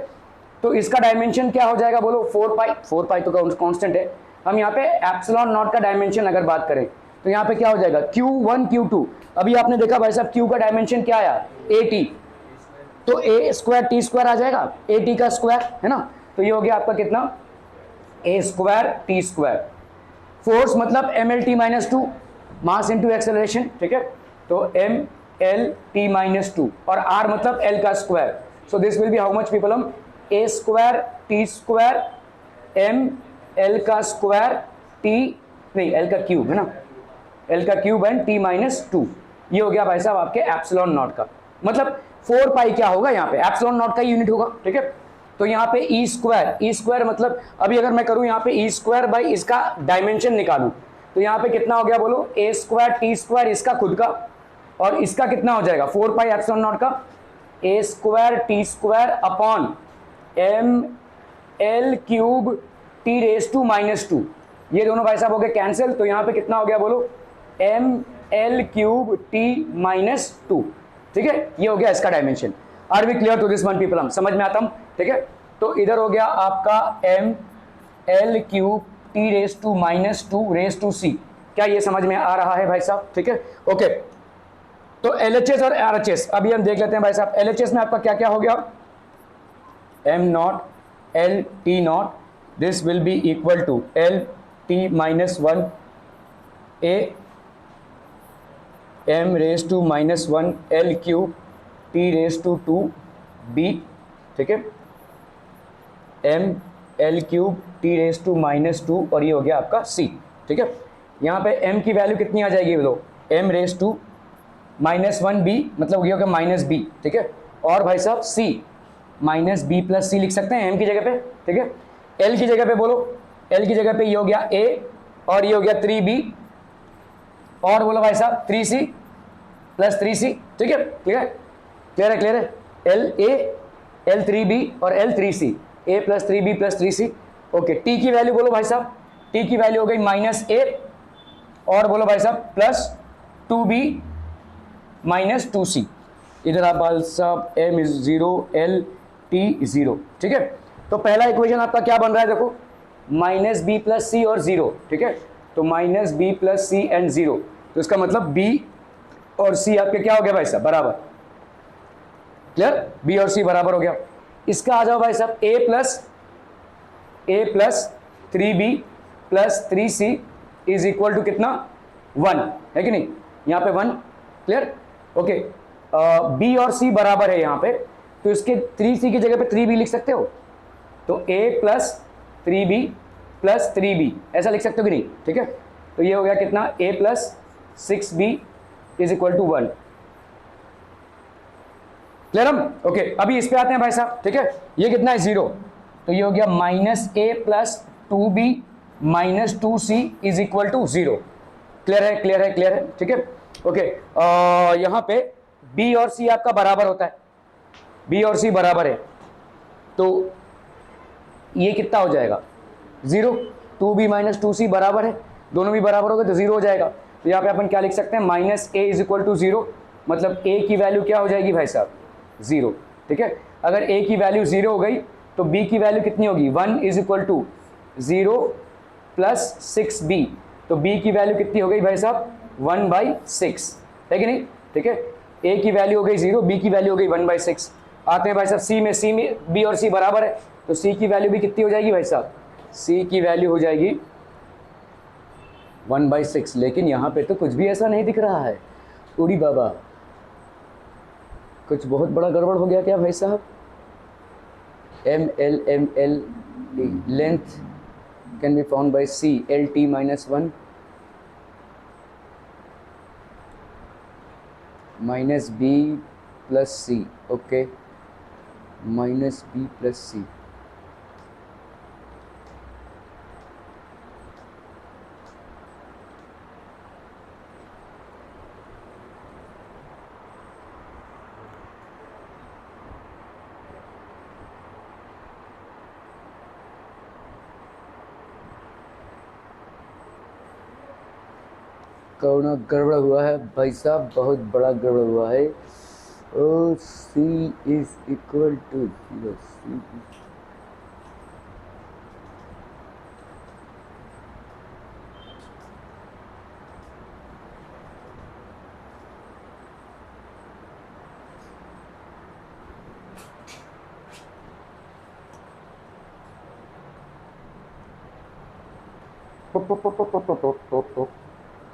तो इसका डायमेंशन क्या हो जाएगा बोलो, 4π तो कांस्टेंट है, हम यहाँ पे ε0 का डायमेंशन अगर बात करें, तो यहाँ पे क्या हो जाएगा, q1 q2, अभी आपने देखा भाई साहब q का डायमेंशन क्या आया, at, तो a² t² आ जाएगा, at का स्क्वायर है ना, तो ये हो गया आपका कितना, a² t², फोर्स मतलब mlt-2, मास इनटू एक्सेलरेशन। ठीक है, तो mlt-2 और r मतलब l का square, so this will be how much people, हम a² t² m एल का स्क्वायर टी, नहीं एल का क्यूब है ना, एल का cube and T minus two, ये हो गया भाई साहब आपके एप्सिलॉन नॉट का। मतलब 4 पाई क्या होगा यहाँ पे, एप्सिलॉन नॉट का यूनिट होगा, ठीक है। तो यहाँ पे ई स्क्वायर मतलब अभी अगर मैं करूँ यहाँ पे ई स्क्वायर बाई इसका डायमेंशन निकालूं, तो यहाँ पे कितना हो गया बोलो, ए स्क्वायर टी स्क्वायर इसका खुद का, और इसका कितना हो जाएगा 4 पाई एप्सिलॉन नॉट का, A square T square upon M L cube T raise to minus two, ये दोनों भाई साहब हो गए कैंसिल। तो यहाँ पे कितना हो गया बोलो, m L cube T minus two, ठीक है, ये हो गया इसका dimension. Are we clear to this one people, हम समझ में आता हूँ, ठीक है। तो इधर हो गया आपका M L cube T raise to minus two raise to C, क्या ये समझ में आ रहा है भाई साहब, ठीक है, ओके। तो LHS और RHS अभी हम देख लेते हैं भाई साहब। LHS में आपका क्या क्या हो गया, m naught L T naught, this will be equal to l T minus one a m raise to minus one L cube T raise to two b, ठीक है, m L cube T raise to minus two, और ये हो गया आपका सी, ठीक है। यहाँ पे m की वैल्यू कितनी आ जाएगी बोलो, m raise to minus one b, मतलब ये हो गया माइनस बी, ठीक है। और भाई साहब c माइनस बी प्लस सी लिख सकते हैं m की जगह पे, ठीक है। l की जगह पे बोलो, l की जगह पे ये हो गया a और ये हो गया 3b, और बोलो भाई साहब 3c प्लस 3c, ठीक है, क्लियर है, क्लियर है, क्लियर है। एल ए एल 3b और L 3c, a plus 3b plus 3c, okay. t की वैल्यू बोलो भाई साहब, t की वैल्यू हो गई माइनस ए, और बोलो भाई साहब प्लस 2b माइनस 2c, इधर आप भाई साहब m इज 0 एल टी 0, ठीक है। तो पहला इक्वेशन आपका क्या बन रहा है देखो, माइनस बी प्लस सी और 0, ठीक है। तो minus B plus c and 0, तो इसका मतलब b और c आपके क्या हो गया भाई साहब बराबर, क्लियर, b और c बराबर हो गया। इसका आ जाओ भाई साहब a plus 3b plus 3c is equal to कितना 1, है कि नहीं, यहाँ पे 1, क्लियर, ओके। b और c बराबर है यहाँ पे, तो इसके 3c की जगह पे 3b लिख सकते हो, तो a plus 3b plus 3b ऐसा लिख सकते हो कि नहीं, ठीक है। तो ये हो गया कितना a plus 6b is equal to 1, clear हम, ओके। अभी इस पे आते हैं भाई साहब, ठीक है। ये कितना है 0, तो ये हो गया minus a plus 2b minus 2c is equal to 0, clear है, क्लियर है, क्लियर है, ठीक है, ओके। यहाँ पे b और c आपका बराबर होता है, b और c बराबर है, तो ये कितना हो जाएगा 0, 2b माइनस 2c बराबर है, दोनों भी बराबर हो गए तो 0 हो जाएगा। तो यहाँ पे अपन क्या लिख सकते हैं, minus a is equal to 0, मतलब a की वैल्यू क्या हो जाएगी भाई साहब 0, ठीक है। अगर a की वैल्यू 0 हो गई तो b की वैल्यू कितनी होगी, 1 is equal to 0 plus 6b, तो b की वैल्यू कितनी हो गई भाई साहब 1/6, है कि नहीं, ठीक है। a की वैल्यू हो गई 0, b की वैल्यू हो गई 1/6। आते हैं भाई साहब c में b और c बराबर है, तो c की वैल्यू भी कितनी हो जाएगी भाई साहब, c की वैल्यू हो जाएगी 1/6, लेकिन यहाँ पे तो कुछ भी ऐसा नहीं दिख रहा है, उड़ी बाबा, कुछ बहुत बड़ा गड़बड़ हो गया क्या भाई साहब। M L length can be found by C L T minus 1 minus B plus C, okay, minus B plus C, कौन गड़बड़ हुआ है भाई साहब, बहुत बड़ा गड़बड़ हुआ है। O C is equal to 0, C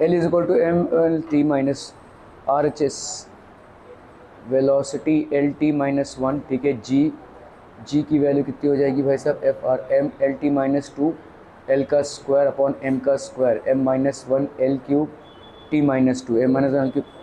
L is equal to mlt minus RHS velocity LT minus 1, ठीक है। G की वैल्यू कितनी हो जाएगी भाई साहब, FR m LT minus 2 l का स्क्वायर अपॉन एम का square, m minus one L cube T minus two, m minus one L cube.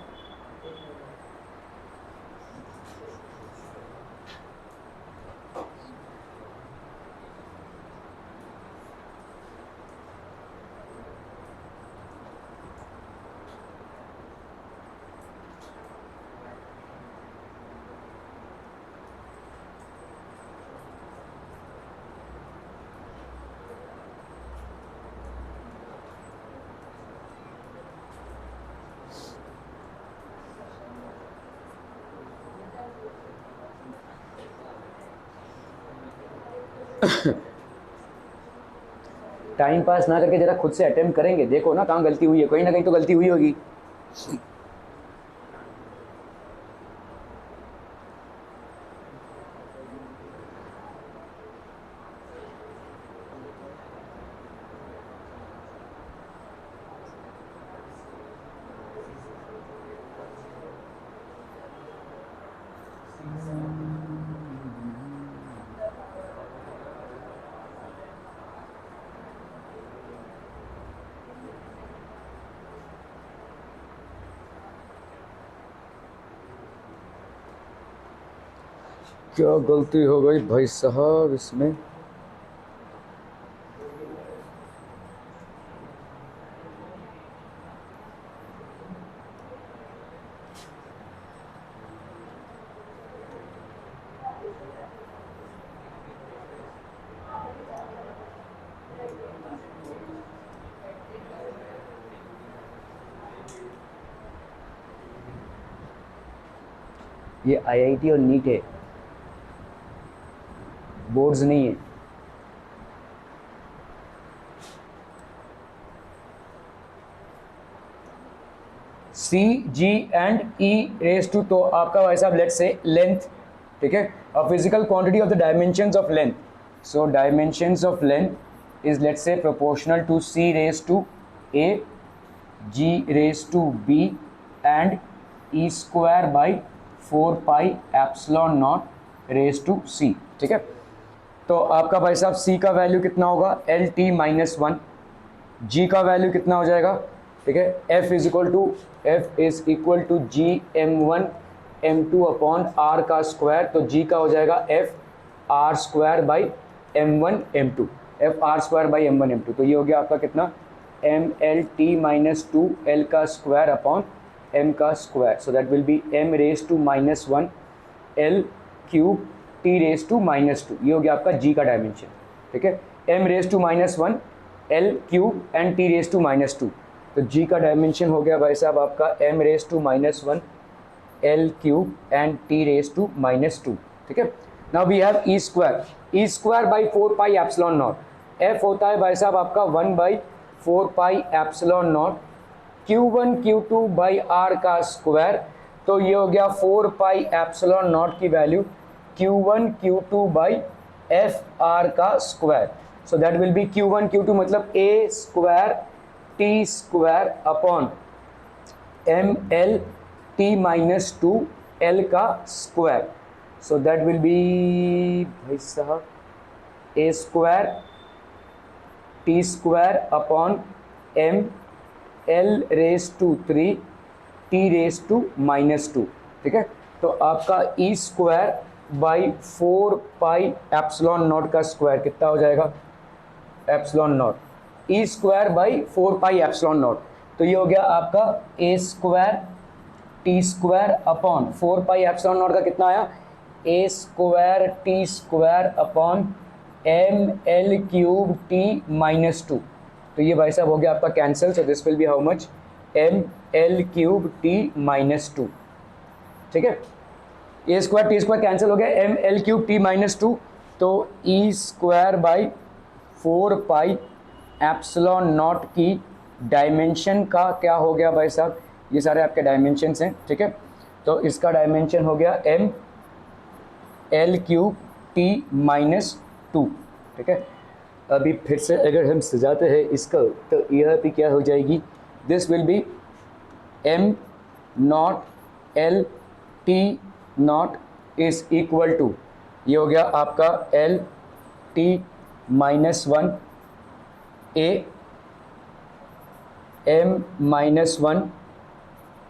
Time pass ना करके जरा खुद से अटेम्प्ट करेंगे, देखो ना कहाँ गलती हुई है, कहीं ना कहीं तो गलती हुई होगी। क्या गलती हो गई भाई साहब इसमें? ये आईआईटी और नीट है, बोर्ड्स नहीं है। सी जी एंड ई रेस टू, तो आपका भाई साहब लेट्स से लेंथ, ठीक है, और physical quantity of the dimensions of length, so dimensions of length is let's say proportional to C raise to A, G raise to B and E square by 4 pi epsilon naught raise to C, ठीक है। तो आपका भाई साहब सी का value कितना होगा, L T minus one, G का वैल्यू कितना हो जाएगा, ठीक है, F is equal to G M one M two upon R का स्क्वायर, तो जी का हो जाएगा F R square by M one M two, F R square by M one M two, तो ये हो गया आपका कितना, M L T minus two L का स्क्वायर अपॉन एम का square, so that will be M raise to minus one L cube T raise to minus two, ये हो गया आपका जी का डायमेंशन, ठीक है, M raise to minus one L cube and T raise to minus two, तो G का डायमेंशन हो गया भाई साहब आपका M raise to minus one L cube and T raise to minus two, ठीक है। Now we have E square by 4 pi epsilon not, F होता है भाई साहब आपका 1 by 4 pi epsilon naught Q1 Q2 by R का square, तो ये हो गया 4 पाई एप्सिलॉन नॉट की value Q1 Q2 by F R का square, so that will be Q1 Q2 मतलब A square T square upon M L T minus two L का square, so that will be भाई साहब A square T square upon M L raise to 3 T raise to minus two, ठीक है। तो आपका E square by 4 pi epsilon naught का square कितना हो जाएगा, epsilon naught E square by 4 pi epsilon naught, तो ये हो गया आपका A square T square upon 4 pi epsilon naught का कितना आया, A square T square upon M L cube T minus two, तो ये भाई साहब हो गया आपका cancel, so this will be how much, M L cube T minus two, ठीक है, A square T square cancel हो गया, M L cube T minus two, तो E square by 4 pi epsilon naught की डायमेंशन का क्या हो गया भाई साहब, ये सारे आपके डायमेंशंस हैं, ठीक है, तो इसका डायमेंशन हो गया M L cube T minus two, ठीक है। अभी फिर से अगर हम सजाते हैं इसका, तो यह भी क्या हो जाएगी, this will be M naught L T nought is equal to, ये हो गया आपका L T minus one A m-1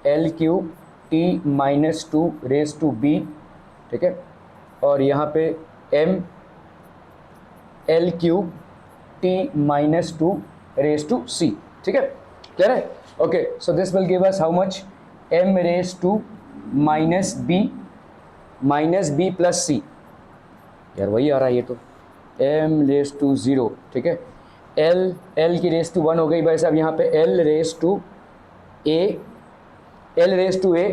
L³ T-2 raise to b, ठीक है, और यहाँ पे m L³ T-2 raise to c, ठीक है, क्लियर है? Okay, so this will give us how much, m raise to -b plus c, यार वही आ रहा है ये तो, m रेज टू 0, ठीक है, l की रेज टू 1 हो गई भाई साहब, यहाँ पे l raise to a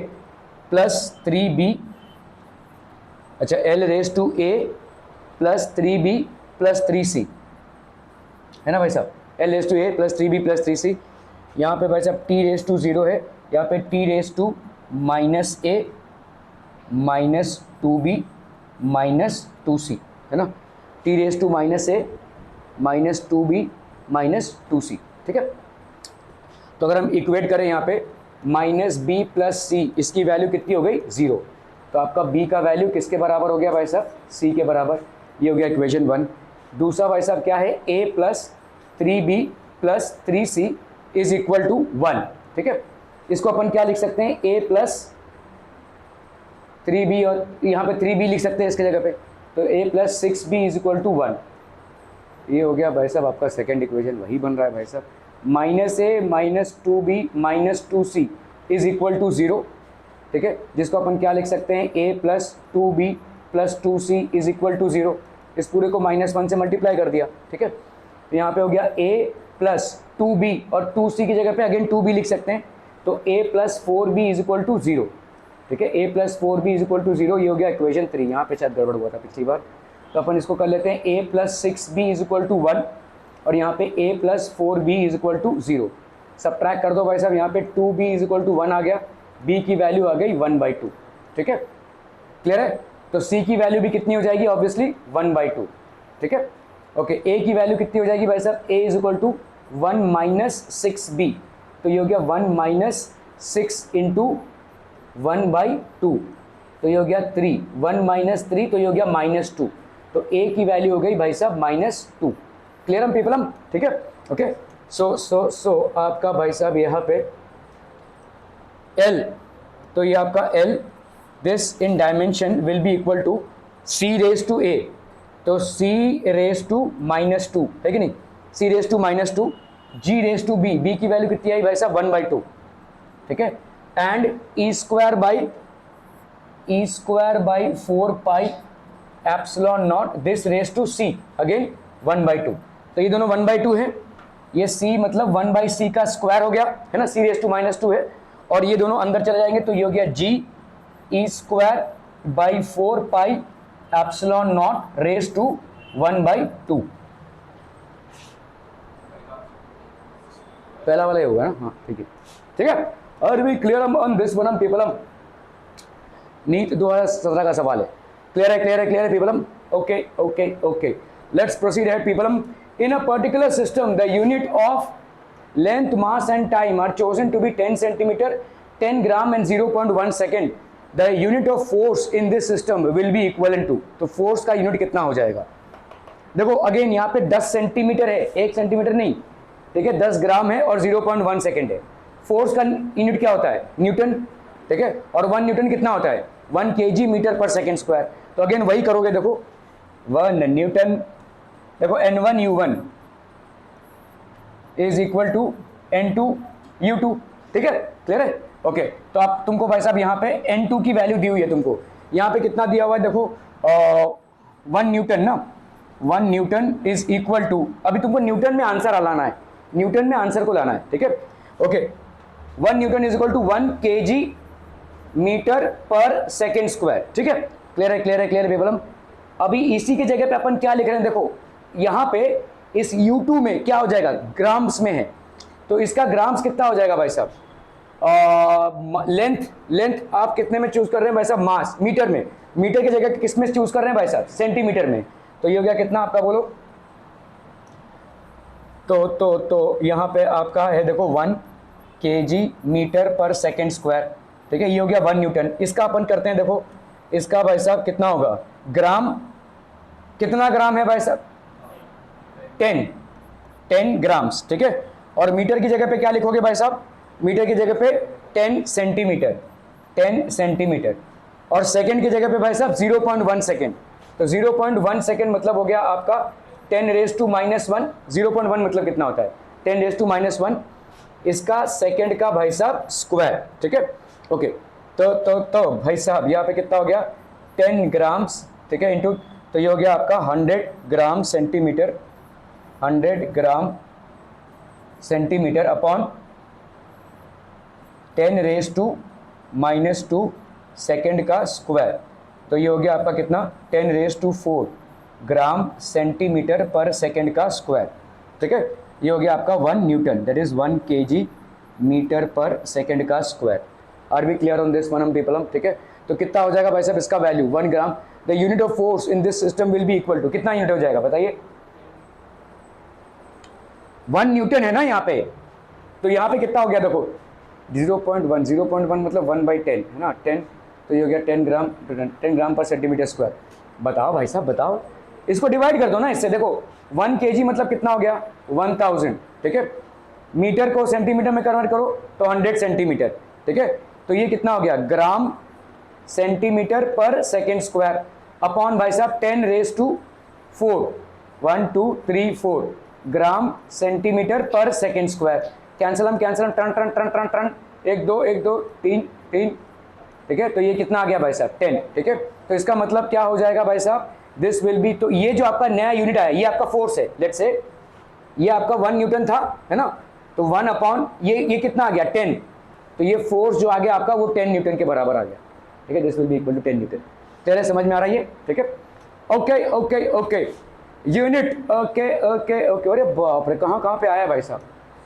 plus 3b, अच्छा l raise to a plus 3b plus 3c, है ना भाई साहब, l raise to a plus 3b plus 3c, यहाँ पे भाई साहब t रेज टू 0 है, यहाँ पे t raise to -a minus 2b minus 2c, है ना, t raise to -a minus 2b minus 2c, ठीक है। तो अगर हम इक्वेट करें यहाँ पे -b प्लस c, इसकी वैल्यू कितनी हो गई 0, तो आपका b का वैल्यू किसके बराबर हो गया भाई साहब, c के बराबर, ये हो गया इक्वेशन 1। दूसरा भाई साहब क्या है, a plus 3b plus 3c is equal to 1, ठीक है, इसको अपन क्या लिख सकते हैं, a प्लस 3b, और यहाँ पे 3b लिख सकते हैं इसके जगह पे, तो a plus 6b is equal to 1, ये हो गया भाई साहब आपका सेकेंड इक्वेशन, वही बन रहा है भाई साहब, -a minus 2b minus 2c is equal to 0, ठीक है, जिसको अपन क्या लिख सकते हैं, a plus 2b plus 2c is equal to 0, इस पूरे को -1 से मल्टीप्लाई कर दिया, ठीक है, तो यहाँ पे हो गया a प्लस 2b और 2c की जगह पे अगेन 2b लिख सकते हैं, तो a plus 4b is equal to 0, ठीक है, a plus 4b is equal to 0, ये हो गया इक्वेशन 3, यहाँ पे शायद गड़बड़ हुआ था पिछली बार, तो अपन इसको कर लेते हैं a plus 6b is equal to 1 और यहाँ पे a plus 4b is equal to 0, subtract कर दो भाई साहब, यहाँ पे 2b इज इक्वल टू 1 आ गया, b की वैल्यू आ गई 1/2, ठीक है, क्लियर है, तो c की वैल्यू भी कितनी हो जाएगी, ऑब्वियसली 1/2, ठीक है, ओके, a की वैल्यू कितनी हो जाएगी भाई साहब, a is equal to 1 minus 6b, तो ये हो गया 1 माइनस 6 इंटू 1/2, तो ये हो गया 3, 1 माइनस 3, तो ये हो गया -2, तो a की वैल्यू हो गई भाई साहब -2, क्लियर हम पीपल हम, ठीक है, ओके, सो आपका भाई साहब यहाँ पे l, तो ये आपका l, this in dimension will be equal to c raise to a, तो c रेज टू -2 है कि नहीं, c raise to -2, g raise to b, b की वैल्यू कितनी आई भाई साहब 1/2, ठीक है, and e square by 4 pi epsilon nought this raise to c, again 1/2, तो ये दोनों 1/2 है, ये c मतलब 1/c का स्क्वायर हो गया, है ना, c रेज टू -2 है, और ये दोनों अंदर चले जाएंगे, तो ये हो गया g e square by 4 pi epsilon nought raise to 1/2, पहला वाला ये होगा ना, हाँ ठीक है, ठीक है, और भी clear on this one people hmm, NEET 2017 का सवाल है, क्लियर है पीपल हम, okay, let's proceed ahead people hmm, in a particular system the unit of length mass and time are chosen to be 10 centimetre 10 gram and 0.1 second, the unit of force in this system will be equivalent to, तो force का unit कितना हो जाएगा, देखो again यहाँ पे 10 centimetre है, 1 centimetre नहीं, ठीक है, 10 ग्राम है और 0.1 सेकेंड है, फोर्स का यूनिट क्या होता है, न्यूटन, ठीक है, और 1 न्यूटन कितना होता है 1 kg metre per second square, तो अगेन वही करोगे, देखो 1 न्यूटन, देखो N1 U1 is equal to N2 U2, ठीक है, क्लियर है, ओके, तो आप तुमको भाई साहब यहाँ पे N2 की वैल्यू दी हुई है, तुमको यहाँ पे कितना दिया हुआ है, देखो 1 न्यूटन ना, 1 न्यूटन इज इक्वल टू, अभी तुमको न्यूटन में आंसर लाना है, न्यूटन में आंसर को लाना है, ठीक है, okay, 1 newton is equal to 1 kg metre per second square, ठीक है, क्लियर है पीपल, अभी इसी की जगह पे अपन क्या लिख रहे हैं, देखो यहाँ पे इस U2 में क्या हो जाएगा, ग्राम्स में है, तो इसका ग्राम्स कितना हो जाएगा भाई साहब, लेंथ आप कितने में चूज कर रहे हैं भाई साहब, मास मीटर में, मीटर की जगह किस में चूज कर रहे हैं भाई साहब, सेंटीमीटर में, तो ये हो गया कितना आपका बोलो, तो यहाँ पे आपका है देखो 1 kg metre per second square, ठीक है, ये हो गया 1 न्यूटन, इसका अपन करते हैं, देखो इसका भाई साहब कितना होगा, ग्राम, कितना ग्राम है भाई साहब 10, 10 ग्राम्स, ठीक है। और मीटर की जगह पे क्या लिखोगे भाई साहब, मीटर की जगह पे 10 सेंटीमीटर, 10 सेंटीमीटर। और सेकंड की जगह पे भाई साहब 0.1 सेकंड, तो 0.1 सेकंड मतलब हो गया आपका 10⁻⁻1। 0.1 मतलब कितना होता है, 10⁻⁻1 इसका सेकंड का भाई साहब स्क्वायर, ठीक है। ओके, तो भाई साहब यहाँ पे कितना हो गया 10 ग्राम्स, ठीक है, इंटू, तो ये हो गया आपका 100 gram centimetre, 100 gram centimetre upon 10⁻⁻2 second का स्क्वायर, तो ये हो गया आपका कितना 10⁻4 ग्राम सेंटीमीटर पर सेकंड का स्क्वायर, ठीक है। ये हो गया आपका 1 newton, that is 1 kg metre per second का square. Are we clear on this one people, ठीक है। तो कितना हो जाएगा भाई साहब इसका value 1 gram. The unit of force in this system will be equal to, कितना यूनिट हो जाएगा बताइए, 1 न्यूटन है ना यहाँ पे, तो यहाँ पे कितना हो गया देखो 0.1, 0.1 मतलब 1/10 है ना, 10, तो ये हो गया 10 ग्राम, 10 ग्राम पर सेंटीमीटर स्क्वायर। बताओ भाई साहब बताओ, इसको डिवाइड कर दो ना इससे, देखो 1 kg मतलब कितना हो गया 1000, ठीक है। मीटर को सेंटीमीटर में कन्वर्ट करो तो 100 सेंटीमीटर, ठीक है। तो ये कितना हो गया gram centimetre per second square upon भाई साहब 10⁻4, 1 2 3 4 gram centimetre per second square. Cancel हम टन टन टन टन टन, 1 2 1 2 3 3, ठीक है। तो ये कितना आ गया भाई साहब 10, ठीक है। तो इसका मतलब क्या हो जाएगा भाई साहब, दिस विल बी, तो ये जो आपका नया यूनिट आया ये आपका फोर्स है, लेट्स से ये आपका 1 न्यूटन था, है ना, तो 1 अपॉन ये कितना आ गया 10, तो ये फोर्स जो आ गया आपका वो 10 न्यूटन के बराबर आ गया, ठीक है। This will be equal to 10 newton. तेरे समझ में आ रहा है ये, ठीक है। Okay okay okay, unit, okay okay okay. अरे बाप रे, कहाँ पे आया भाई साहब,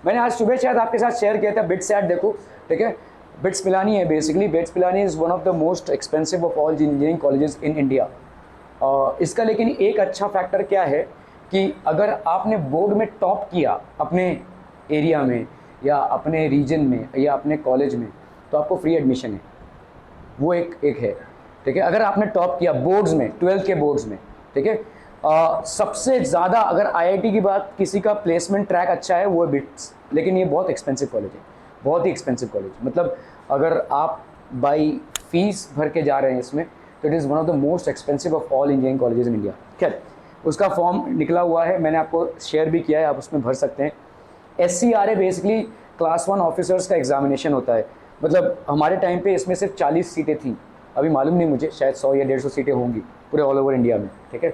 मैंने आज सुबह शायद आपके साथ शेयर किया था बिट्स ऐड, देखो, ठीक है। बिट्स पिलानी है basically, bits Pilani is one of the most expensive of all engineering colleges in India. इसका लेकिन एक अच्छा फैक्टर क्या है कि अगर आपने बोर्ड में टॉप किया अपने एरिया में या अपने रीजन में या अपने कॉलेज में, तो आपको फ्री एडमिशन है, वो एक है, ठीक है। अगर आपने टॉप किया बोर्ड्स में, 12th के बोर्ड्स में, ठीक है, सबसे ज़्यादा अगर आईआईटी की बात, किसी का प्लेसमेंट ट्रैक अच्छा है वो है बिट्स, लेकिन ये बहुत एक्सपेंसिव कॉलेज है, बहुत ही एक्सपेंसिव कॉलेज। मतलब अगर आप बाई फीस भर के जा रहे हैं इसमें, तो it is one of the most expensive of all engineering colleges in India. खैर, उसका फॉर्म निकला हुआ है, मैंने आपको शेयर भी किया है, आप उसमें भर सकते हैं। SCRA बेसिकली क्लास 1 ऑफिसर्स का एग्जामिनेशन होता है, मतलब हमारे टाइम पे इसमें सिर्फ 40 सीटें थी, अभी मालूम नहीं मुझे, शायद 100 या 150 सीटें होंगी पूरे ऑल ओवर इंडिया में, ठीक है।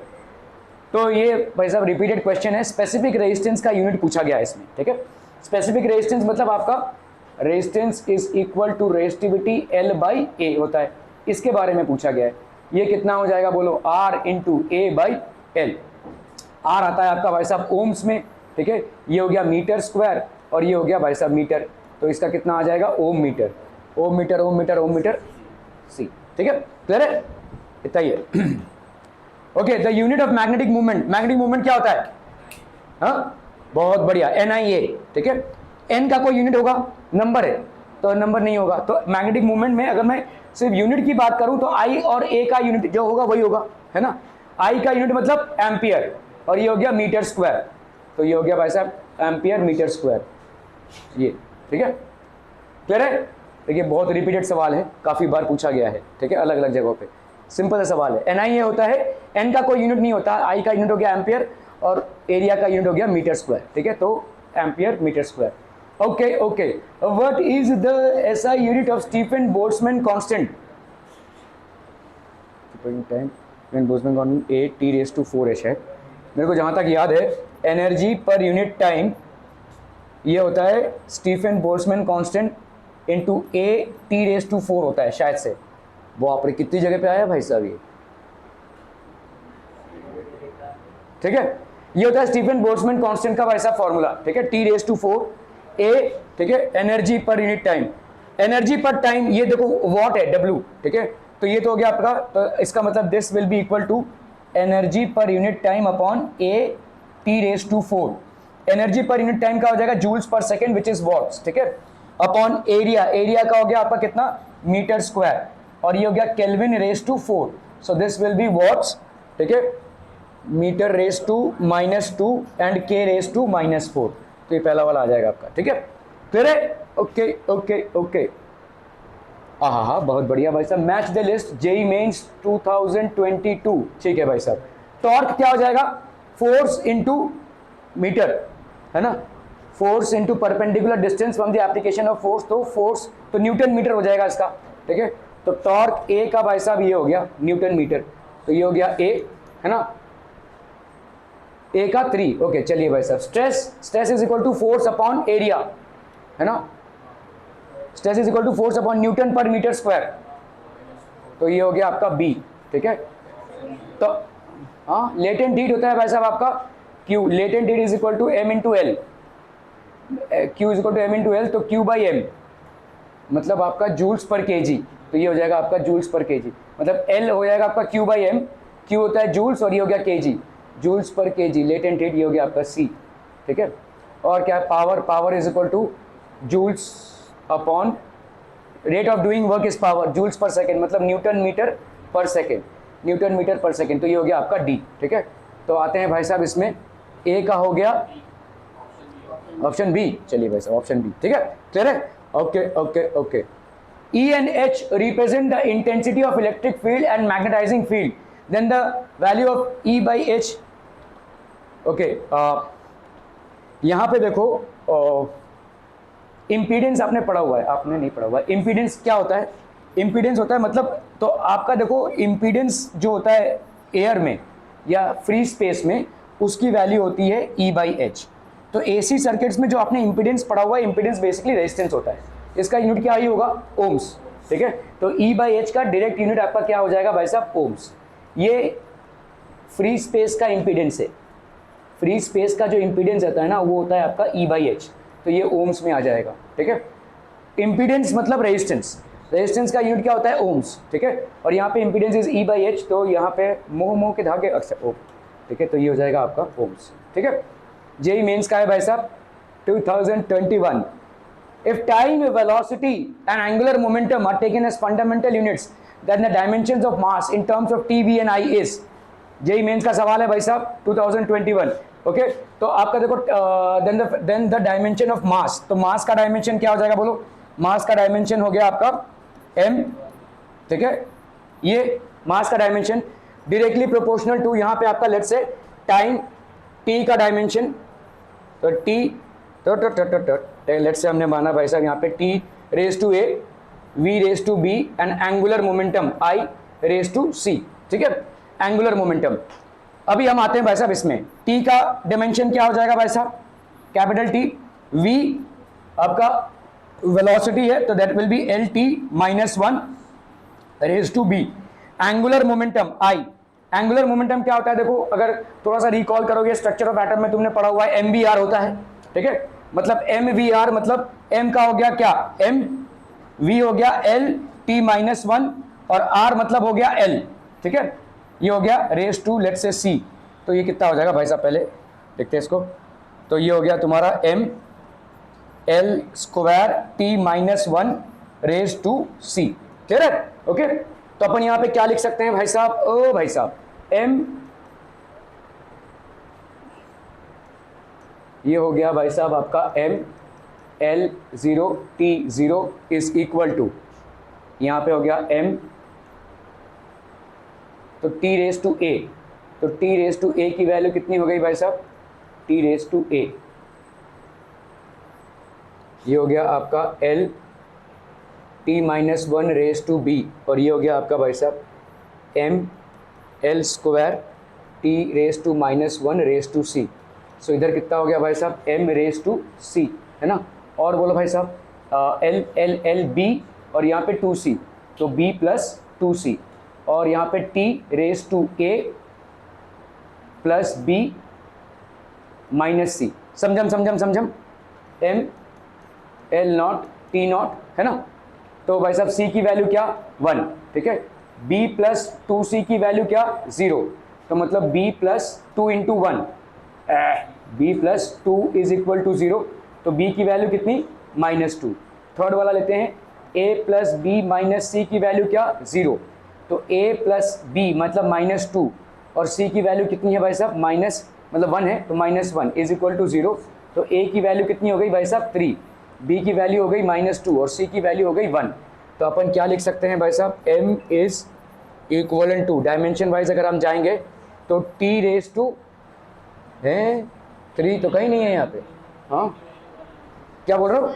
तो ये भाई साहब रिपीटेड क्वेश्चन है, स्पेसिफिक रेजिस्टेंस का यूनिट पूछा गया है इसमें, ठीक है। स्पेसिफिक रेजिस्टेंस मतलब आपका resistance is equal to resistivity L/A होता है, इसके बारे में पूछा गया है। ये कितना हो जाएगा बोलो, R × A/L। R आता है आपका भाई साहब ओम्स में, ठीक है, ये हो गया मीटर स्क्वायर और ये हो गया भाई साहब मीटर, तो इसका कितना आ जाएगा ओम मीटर, ओम मीटर ओम मीटर ओम मीटर C, ठीक है। क्लियर है, इतना ही है। Okay, the unit of magnetic movement, magnetic movement क्या होता है, हाँ बहुत बढ़िया, NIA, ठीक है। N का कोई यूनिट होगा, नंबर है तो नंबर नहीं होगा, तो मैग्नेटिक मूवमेंट में अगर मैं सिर्फ यूनिट की बात करूं तो I और A का यूनिट जो होगा वही होगा, है ना। I का यूनिट मतलब एम्पियर और ये हो गया मीटर स्क्वायर, तो ये हो गया भाई साहब एम्पियर मीटर स्क्वायर, ये ठीक है। क्लियर है, देखिए बहुत रिपीटेड सवाल है, काफ़ी बार पूछा गया है, ठीक है, अलग अलग जगहों पे। सिंपल सा सवाल है, NIA होता है, N का कोई यूनिट नहीं होता, I का यूनिट हो गया एम्पियर और एरिया का यूनिट हो गया मीटर स्क्वायर, ठीक है, तो ampere metre square. Okay okay, what is the SI unit of Stefan Boltzmann constant, Boltzmann constant AT⁴ है, मेरे को जहाँ तक याद है एनर्जी पर यूनिट टाइम ये होता है Stephen Boltzmann constant into AT⁴ होता है शायद से। वो आप कितनी जगह पे आया भाई साहब ये, ठीक है, ये होता है स्टीफन बोल्ट्जमैन कांस्टेंट का भाई साहब फॉर्मूला, ठीक है, T⁴ A, ठीक है, energy per unit time, energy पर टाइम ये देखो वॉट है W, ठीक है, तो ये तो हो गया आपका, तो इसका मतलब this will be equal to energy per unit time upon AT⁴। Energy per unit time का हो जाएगा joules per second which is what's, ठीक है, अपॉन एरिया, एरिया का हो गया आपका कितना मीटर स्क्वायर और ये हो गया kelvin, so this will be watts, ठीक है, metre raise to -2 and K raise to -4। तो ये पहला वाला आ जाएगा आपका, ठीक है। क्लियर है? Okay okay okay. हाँ, बहुत बढ़िया भाई साहब। Match the list JEE Mains 2022। ठीक है भाई साहब। टॉर्क क्या हो जाएगा? फोर्स इनटू मीटर, है ना, force into perpendicular distance from the application of force. तो फोर्स तो न्यूटन मीटर हो जाएगा इसका, ठीक है। तो टॉर्क ए का भाई साहब ये हो गया न्यूटन मीटर, तो ये हो गया ए, है ना, ए का 3। ओके चलिए भाई साहब। Stress is equal to force upon area, है ना, stress is equal to force upon newton per metre square. तो ये हो गया आपका बी, ठीक है। तो हाँ, लेटेंट हीट होता है भाई साहब आपका Q, latent heat is equal to M into L, Q is equal to M into L. तो क्यू बाई एम मतलब आपका जूल्स पर केजी, तो ये हो जाएगा आपका जूल्स पर केजी, मतलब एल हो जाएगा आपका क्यू बाई एम, क्यू होता है जूल्स और ये हो गया केजी, जूल्स पर केजी। लेटेंट हीट ये हो गया आपका सी, ठीक है। और क्या है? Power is equal to joules upon rate of doing work is power, joules per second मतलब newton metre per second, newton metre per second. तो ये हो गया आपका डी, ठीक है। तो आते हैं भाई साहब इसमें, ए का हो गया ऑप्शन बी। चलिए भाई साहब ऑप्शन बी, ठीक है, क्लियर है? Okay okay okay. E and H represent the intensity of electric field and magnetizing field. Then the value of E by H. Okay, यहाँ पे देखो इम्पीडेंस आपने पढ़ा हुआ है, आपने नहीं पढ़ा हुआ है। इम्पीडेंस क्या होता है? इम्पीडेंस होता है मतलब, तो आपका देखो इम्पीडेंस जो होता है एयर में या फ्री स्पेस में, उसकी वैल्यू होती है E बाई एच। तो AC सर्किट्स में जो आपने इम्पीडेंस पढ़ा हुआ है, इम्पीडेंस बेसिकली रेजिस्टेंस होता है, इसका यूनिट क्या ही होगा? ओम्स, ठीक है। तो E बाई एच का डायरेक्ट यूनिट आपका क्या हो जाएगा भाई साहब? ओम्स। ये फ्री स्पेस का इम्पीडेंस है, फ्री स्पेस का जो इम्पीडेंस रहता है ना, वो होता है आपका E बाई एच, तो ये ओम्स में आ जाएगा, ठीक है। इम्पीडेंस मतलब रेजिस्टेंस, रेजिस्टेंस का यूनिट क्या होता है? ओम्स, ठीक है। और यहाँ पे impedance is E by H, तो यहाँ पे मोह के धागे अक्सर ओम, ठीक है। तो ये हो जाएगा आपका ओम्स, ठीक है। जेई मेंस का है भाई साहब 2021। If time, velocity and angular momentum are taken as fundamental units, then the dimensions of mass in terms of T, V and I is। JEE Mains का सवाल है भाई साहब 2021। ओके, तो आपका देखो then the dimension of mass, तो mass का डायमेंशन क्या हो जाएगा बोलो? मास का डायमेंशन हो गया आपका m, ठीक है। ये मास का डायमेंशन डायरेक्टली प्रोपोर्शनल टू यहाँ पे आपका लेट्स से टाइम t का डायमेंशन, तो t लेट्स से हमने माना भाई साहब यहाँ पे t raise to a, v raise to b and angular momentum i raise to c, ठीक है, एंगुलर मोमेंटम। अभी हम आते हैं भाई साहब इसमें, t का डायमेंशन क्या हो जाएगा भाई साहब? कैपिटल T, v आपका वेलोसिटी है, तो that will be lt -1 raise to b, angular momentum i। Angular momentum क्या होता है? देखो अगर थोड़ा सा रिकॉल करोगे, स्ट्रक्चर ऑफ एटम में तुमने पढ़ा हुआ है mvr होता है, ठीक है। मतलब mvr मतलब m का हो गया क्या? m, v हो गया l t -1 और r मतलब हो गया l, ठीक है। ये हो गया raise to let's say c, तो ये कितना हो जाएगा भाई साहब? पहले देखते हैं इसको। तो ये हो गया तुम्हारा m l square t -1 raise to c, clear है? ओके, तो अपन यहाँ पे क्या लिख सकते हैं भाई साहब? ओ भाई साहब m, ये हो गया भाई साहब आपका m l 0 t 0 is equal to, यहाँ पे हो गया m, तो t रेस टू a, तो t रेस टू a की वैल्यू कितनी हो गई भाई साहब? t रेस टू a, ये हो गया आपका l t -1 raise to b, और ये हो गया आपका भाई साहब m l square t raise to -1 raise to c। So इधर कितना हो गया भाई साहब? m रेस टू c, है ना। और बोलो भाई साहब l l l b और यहाँ पे 2c, तो b प्लस 2c, और यहाँ पे t raise to a plus b minus c। समझम m l nought t nought, है ना। तो भाई साहब c की वैल्यू क्या? 1, ठीक है। b प्लस 2c की वैल्यू क्या? 0, तो मतलब b plus 2 into 1, b plus 2 is equal to 0, तो b की वैल्यू कितनी? -2। थर्ड वाला लेते हैं, a plus b minus c की वैल्यू क्या? 0, तो a प्लस b मतलब -2 और सी की वैल्यू कितनी है भाई साहब, माइनस मतलब 1 है तो -1 इज इक्वल टू 0। तो ए की वैल्यू कितनी हो गई भाई साहब 3, बी की वैल्यू हो गई -2 और सी की वैल्यू हो गई 1। तो अपन क्या लिख सकते हैं भाई साहब, m is equal to, dimension wise अगर हम जाएंगे तो t रेज टू है 3 तो कहीं नहीं है यहाँ पे। हाँ क्या बोल रहे हो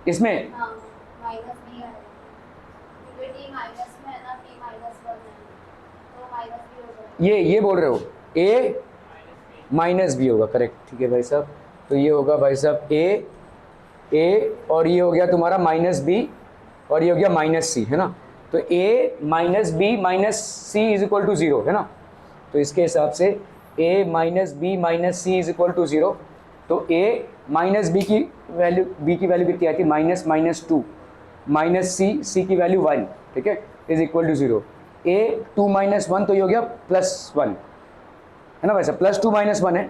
इसमें, ये बोल रहे हो a माइनस बी होगा, करेक्ट, ठीक है भाई साहब। तो ये होगा भाई साहब a और ये हो गया तुम्हारा -b और ये हो गया -c, है ना। तो a minus B minus C is equal to 0, है ना। तो इसके हिसाब से a minus B minus C is equal to 0। तो a माइनस बी की वैल्यू कितनी आती है, -2 माइनस सी की वैल्यू 1, ठीक है, इज इक्वल टू 0। a 2 - 1 तो ये हो गया +1, है ना भाई साहब, +2 - 1 है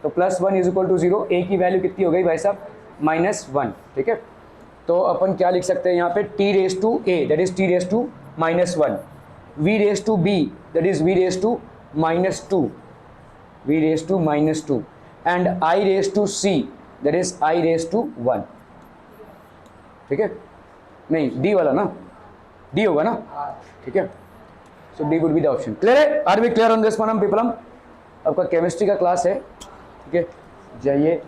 तो +1 इज इक्वल टू 0। a की वैल्यू कितनी हो गई भाई साहब -1, ठीक है। तो अपन क्या लिख सकते हैं यहाँ पे, t raise to a that is t raise to -1, v raise to b that is v raise to -2 and i raise to c that is i raise to 1, ठीक है। नहीं d वाला ना, d होगा ना, ठीक है। So d would be the option. Clear है, are we clear on this one people hmm. आपका केमिस्ट्री का क्लास है, ठीक है, जाइए